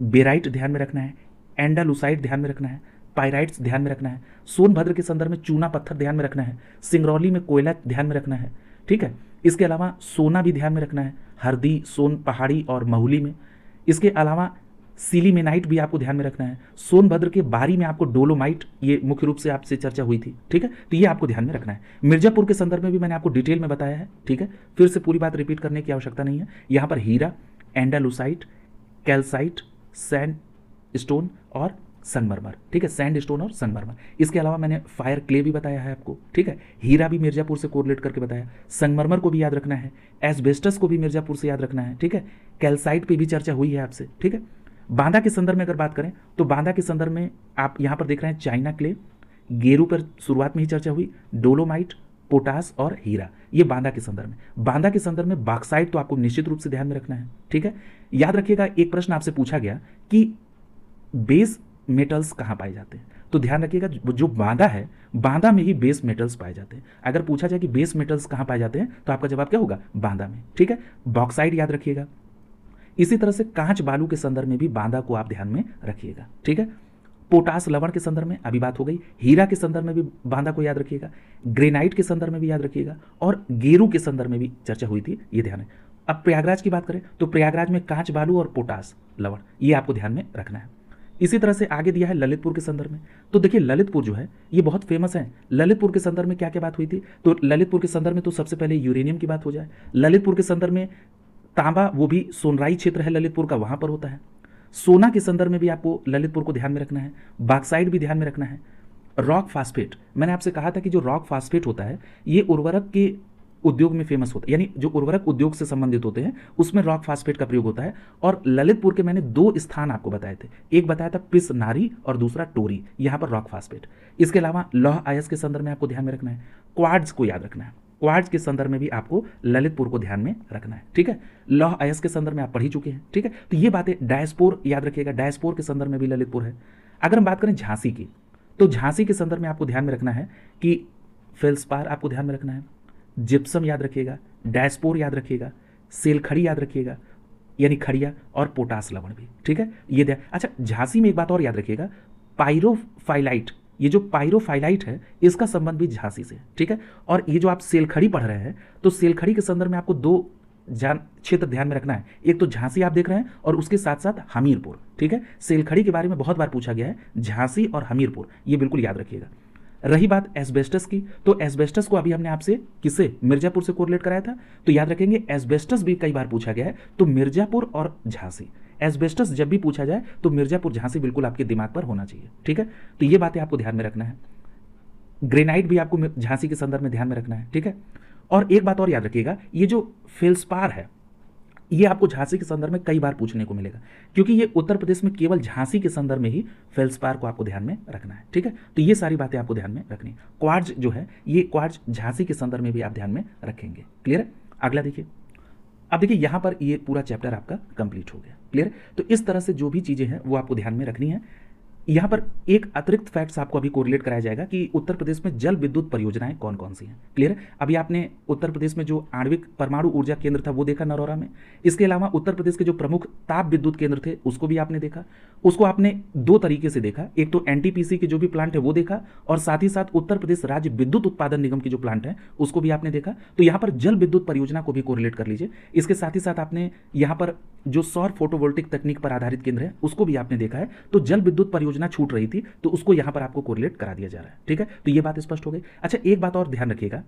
[SPEAKER 1] बेराइट ध्यान में रखना है, एंडालुसाइड ध्यान में रखना है, पायराइट्स ध्यान में रखना है, सोनभद्र के संदर्भ में चूना पत्थर ध्यान में रखना है, सिंगरौली में कोयला ध्यान में रखना है, ठीक है। इसके अलावा सोना भी ध्यान में रखना है, हरदी, सोन पहाड़ी और महुली में। इसके अलावा सिलीमेनाइट भी आपको ध्यान में रखना है। सोनभद्र के बारी में आपको डोलोमाइट, ये मुख्य रूप से आपसे चर्चा हुई थी, ठीक है, तो ये आपको ध्यान में रखना है। मिर्जापुर के संदर्भ में भी मैंने आपको डिटेल में बताया है, ठीक है, फिर से पूरी बात रिपीट करने की आवश्यकता नहीं है। यहाँ पर हीरा, एंडालुसाइट, कैल्साइट, सैंड स्टोन और संगमरमर, ठीक है, सैंड स्टोन और संगमरमर। इसके अलावा मैंने फायर क्ले भी बताया है आपको, ठीक है, हीरा भी मिर्जापुर से कोरिलेट करके बताया, संगमरमर को भी याद रखना है, एस्बेस्टस को भी मिर्जापुर से याद रखना है, ठीक है, कैल्साइट पे भी चर्चा हुई है आपसे, ठीक है। बांदा के संदर्भ में अगर बात करें तो बांदा के संदर्भ में आप यहाँ पर देख रहे हैं चाइना क्ले, गेरू पर शुरुआत में ही चर्चा हुई, डोलोमाइट, पोटास और हीरा, ये बांदा के संदर्भ में। बांदा के संदर्भ में बॉक्साइट तो आपको निश्चित रूप से ध्यान में रखना है, ठीक है। याद रखिएगा, एक प्रश्न आपसे पूछा गया कि बेस मेटल्स कहाँ पाए जाते हैं, तो ध्यान रखिएगा जो बांदा है, बांदा में ही बेस मेटल्स पाए जाते हैं। अगर पूछा जाए कि बेस मेटल्स कहाँ पाए जाते हैं तो आपका जवाब क्या होगा? बांदा में, ठीक है। बॉक्साइट याद रखिएगा। इसी तरह से कांच बालू के संदर्भ में भी बांदा को आप ध्यान में रखिएगा, ठीक है। पोटास लवण के संदर्भ में अभी बात हो गई, हीरा के संदर्भ में भी बांदा को याद रखिएगा, ग्रेनाइट के संदर्भ में भी याद रखिएगा और गेरू के संदर्भ में भी चर्चा हुई थी, ये ध्यान है। अब प्रयागराज की बात करें तो प्रयागराज में कांच बालू और पोटास लवण, ये आपको ध्यान में रखना है। इसी तरह से आगे दिया है ललितपुर के संदर्भ में, तो देखिए ललितपुर जो है ये बहुत फेमस है। ललितपुर के संदर्भ में क्या क्या बात हुई थी? तो ललितपुर के संदर्भ में तो सबसे पहले यूरेनियम की बात हो जाए। ललितपुर के संदर्भ में तांबा, वो भी सोनराई क्षेत्र है ललितपुर का, वहां पर होता है। सोना के संदर्भ में भी आपको ललितपुर को ध्यान में रखना है, बॉक्साइट भी ध्यान में रखना है। रॉक फास्फेट, मैंने आपसे कहा था कि जो रॉक फास्फेट होता है ये उर्वरक के उद्योग में फेमस होता है, यानी जो उर्वरक उद्योग से संबंधित होते हैं उसमें रॉक फास्फेट का प्रयोग होता है। और ललितपुर के मैंने दो स्थान आपको बताए थे, एक बताया था पिसनारी और दूसरा टोरी, यहाँ पर रॉक फास्फेट। इसके अलावा लौह अयस्क के संदर्भ में आपको ध्यान में रखना है, क्वार्ट्ज को याद रखना है, क्वार्ट्ज के संदर्भ में भी आपको ललितपुर को ध्यान में रखना है, ठीक है। लौह अयस्क के संदर्भ में आप पढ़ ही चुके हैं, ठीक है। तो ये बातें, डायस्पोर याद रखिएगा, डायस्पोर के संदर्भ में भी ललितपुर है। अगर हम बात करें झांसी की, तो झांसी के संदर्भ में आपको ध्यान में रखना है कि फेल्सपार आपको ध्यान में रखना है, जिप्सम याद रखिएगा, डायस्पोर याद रखिएगा, सेलखड़ी याद रखिएगा यानी खड़िया, और पोटास लवण भी, ठीक है। ये अच्छा, झांसी में एक बात और याद रखिएगा, पायरोफाइलाइट, ये जो पायरोफाइलाइट है इसका संबंध भी झांसी से है, ठीक है। और ये जो आप सेलखड़ी पढ़ रहे हैं तो सेलखड़ी के संदर्भ में आपको दो क्षेत्र ध्यान में रखना है, एक तो झांसी आप देख रहे हैं और उसके साथ साथ हमीरपुर, ठीक है। सेलखड़ी के बारे में बहुत बार पूछा गया है, झांसी और हमीरपुर, ये बिल्कुल याद रखिएगा। रही बात एस्बेस्टस की, तो एस्बेस्टस को अभी हमने आपसे किससे, मिर्जापुर से कोरिलेट कराया था, तो याद रखेंगे एस्बेस्टस भी कई बार पूछा गया है, तो मिर्जापुर और झांसी, एस्बेस्टस जब भी पूछा जाए तो मिर्जापुर झांसी बिल्कुल आपके दिमाग पर होना चाहिए, ठीक है। तो ये बातें आपको ध्यान में रखना है। ग्रेनाइट भी आपको झांसी के संदर्भ में ध्यान में रखना है, ठीक है। और एक बात और याद रखिएगा, ये जो फेल्सपार है ये आपको झांसी के संदर्भ में कई बार पूछने को मिलेगा, क्योंकि ये उत्तर प्रदेश में केवल झांसी के संदर्भ में ही फेल्सपार को आपको ध्यान में रखना है, ठीक है। तो ये सारी बातें आपको ध्यान में रखनी है। क्वार्ट्ज जो है, ये क्वार्ट्ज झांसी के संदर्भ में भी आप ध्यान में रखेंगे, क्लियर है। अगला देखिए, अब देखिए यहाँ पर ये पूरा चैप्टर आपका कंप्लीट हो गया, क्लियर है। तो इस तरह से जो भी चीज़ें हैं वो आपको ध्यान में रखनी है। यहाँ पर एक अतिरिक्त फैक्ट्स आपको अभी कोरिलेट कराया जाएगा कि उत्तर प्रदेश में जल विद्युत परियोजनाएं कौन कौन सी हैं, क्लियर है। अभी आपने उत्तर प्रदेश में जो आणविक परमाणु ऊर्जा केंद्र था वो देखा नरौरा में, इसके अलावा उत्तर प्रदेश के जो प्रमुख ताप विद्युत केंद्र थे उसको भी आपने देखा। उसको आपने दो तरीके से देखा, एक तो एनटीपीसी के जो भी प्लांट है वो देखा, और साथ ही साथ उत्तर प्रदेश राज्य विद्युत उत्पादन निगम की जो प्लांट है उसको भी आपने देखा। तो यहाँ पर जल विद्युत परियोजना को भी कोरिलेट कर लीजिए। इसके साथ ही साथ आपने यहाँ पर जो सौर फोटोवोल्टिक तकनीक पर आधारित केंद्र है उसको भी आपने देखा है। तो जल विद्युत परियोजना छूट रही थी तो उसको यहां पर आपको कोरिलेट करा दिया जा रहा है, ठीक है। तो ये बात स्पष्ट हो गई। अच्छा, एक बात और ध्यान रखिएगा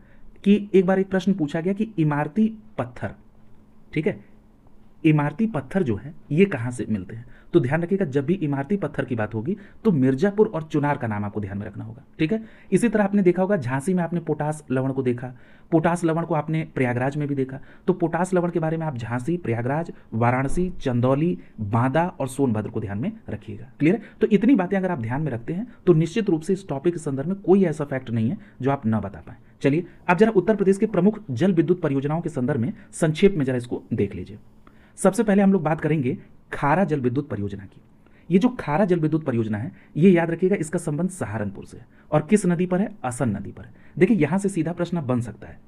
[SPEAKER 1] कि एक बार एक प्रश्न पूछा गया कि इमारती पत्थर, ठीक है, इमारती पत्थर जो है ये कहां से मिलते हैं, तो ध्यान रखिएगा जब भी इमारती पत्थर की बात होगी तो मिर्जापुर और चुनार का नाम आपको ध्यान में रखना होगा, ठीक है। इसी तरह आपने देखा होगा झांसी में आपने पोटास लवण को देखा, पोटास लवण को आपने प्रयागराज में भी देखा। तो पोटास लवण के बारे में आप झांसी, प्रयागराज, वाराणसी, चंदौली, बांदा और सोनभद्र को ध्यान में रखिएगा। क्लियर है? तो इतनी बातें अगर आप ध्यान में रखते हैं तो निश्चित रूप से इस टॉपिक के संदर्भ में कोई ऐसा फैक्ट नहीं है जो आप न बता पाए। चलिए अब जरा उत्तर प्रदेश के प्रमुख जल विद्युत परियोजनाओं के संदर्भ में संक्षेप में जरा इसको देख लीजिए। सबसे पहले हम लोग बात करेंगे खारा जल विद्युत परियोजना की। ये जो खारा जल विद्युत परियोजना है, ये याद रखिएगा इसका संबंध सहारनपुर से है और किस नदी पर है? असन नदी पर है। देखिए यहां से सीधा प्रश्न बन सकता है,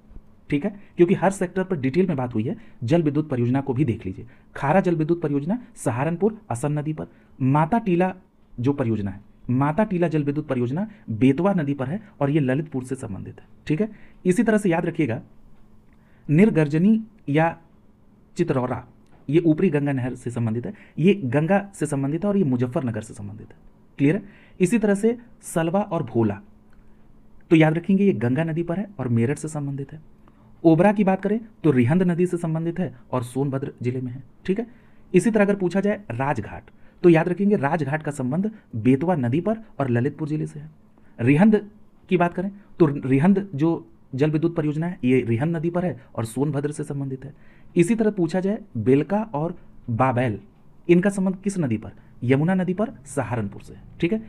[SPEAKER 1] ठीक है, क्योंकि हर सेक्टर पर डिटेल में बात हुई है। जल विद्युत परियोजना को भी देख लीजिए। खारा जल विद्युत परियोजना सहारनपुर असन नदी पर। माता टीला जो परियोजना है, माता टीला जल विद्युत परियोजना बेतवा नदी पर है और यह ललितपुर से संबंधित है, ठीक है। इसी तरह से याद रखिएगा निर्गर्जनी या चित्रौरा, ये ऊपरी गंगा नहर से संबंधित है, ये गंगा से संबंधित है और ये मुजफ्फरनगर से संबंधित है। क्लियर है? इसी तरह से सलवा और भोला, तो याद रखेंगे ये गंगा नदी पर है और मेरठ से संबंधित है। ओबरा की बात करें तो रिहंद नदी से संबंधित है और सोनभद्र जिले में है, ठीक है। इसी तरह अगर पूछा जाए राजघाट, तो याद रखेंगे राजघाट का संबंध बेतवा नदी पर और ललितपुर जिले से है। रिहंद की बात करें तो रिहंद जो जल विद्युत परियोजना है ये रिहंद नदी पर है और सोनभद्र से संबंधित है। इसी तरह पूछा जाए बेलका और बाबैल, इनका संबंध किस नदी पर? यमुना नदी पर, सहारनपुर से, ठीक है।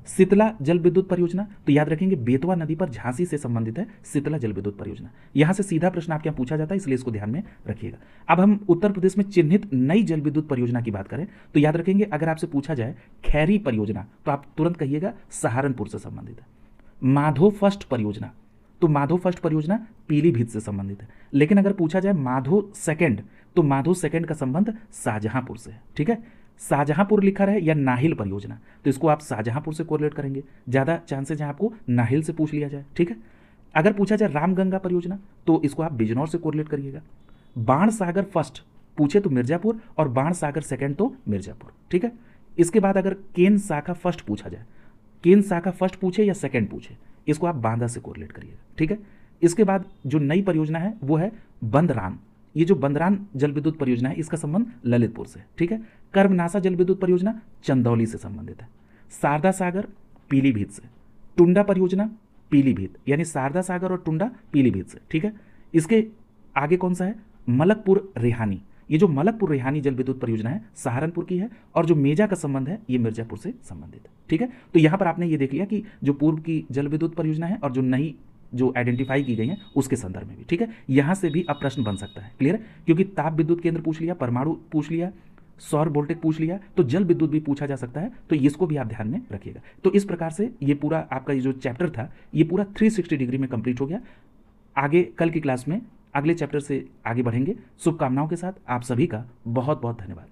[SPEAKER 1] शीतला जल विद्युत परियोजना, तो याद रखेंगे बेतवा नदी पर झांसी से संबंधित है शीतला जल विद्युत परियोजना। यहां से सीधा प्रश्न आपके यहाँ पूछा जाता है, इसलिए इसको ध्यान में रखिएगा। अब हम उत्तर प्रदेश में चिन्हित नई जल विद्युत परियोजना की बात करें तो याद रखेंगे अगर आपसे पूछा जाए खैरी परियोजना तो आप तुरंत कहिएगा सहारनपुर से संबंधित है। माधो फर्स्ट परियोजना, तो माधो फर्स्ट परियोजना पीलीभीत से संबंधित है। लेकिन अगर पूछा जाए माधो सेकंड, तो माधो सेकंड का संबंध शाहजहांपुर से है, ठीक है। शाहजहांपुर लिखा रहे या नाहिल परियोजना, तो इसको आप शाहजहांपुर से कोरिलेट करेंगे, ज्यादा चांसेज है आपको नाहिल से पूछ लिया जाए, ठीक है। अगर पूछा जाए रामगंगा परियोजना तो इसको आप बिजनौर से कोरिलेट करिएगा। बाण सागर फर्स्ट पूछे तो मिर्जापुर और बाण सागर सेकंड तो मिर्जापुर, ठीक है। इसके बाद अगर केन शाखा फर्स्ट पूछा जाए, केन शाखा फर्स्ट पूछे या सेकंड पूछे, इसको आप बांदा से कोरिलेट करिएगा, ठीक है। इसके बाद जो नई परियोजना है वो है बंदरान, ये जो बंदरान जल विद्युत परियोजना है इसका संबंध ललितपुर से, ठीक है। कर्मनासा जल विद्युत परियोजना चंदौली से संबंधित है। शारदा सागर पीलीभीत से। टुंडा परियोजना पीलीभीत, यानी शारदा सागर और टुंडा पीलीभीत से, ठीक है। इसके आगे कौन सा है? मलकपुर रेहानी, ये जो मलकपुर रेहानी जल विद्युत परियोजना है सहारनपुर की है और जो मेजा का संबंध है ये मिर्जापुर से संबंधित है, ठीक है। तो यहां पर आपने ये देख लिया कि जो पूर्व की जल विद्युत परियोजना है और जो नई जो आइडेंटिफाई की गई है उसके संदर्भ में भी, ठीक है। यहां से भी अब प्रश्न बन सकता है, क्लियर है, क्योंकि ताप विद्युत केंद्र पूछ लिया, परमाणु पूछ लिया, सौर वोल्टेक पूछ लिया, तो जल विद्युत भी पूछा जा सकता है, तो इसको भी आप ध्यान में रखिएगा। तो इस प्रकार से ये पूरा आपका ये जो चैप्टर था ये पूरा 360 डिग्री में कंप्लीट हो गया। आगे कल की क्लास में अगले चैप्टर से आगे बढ़ेंगे। शुभकामनाओं के साथ आप सभी का बहुत बहुत धन्यवाद।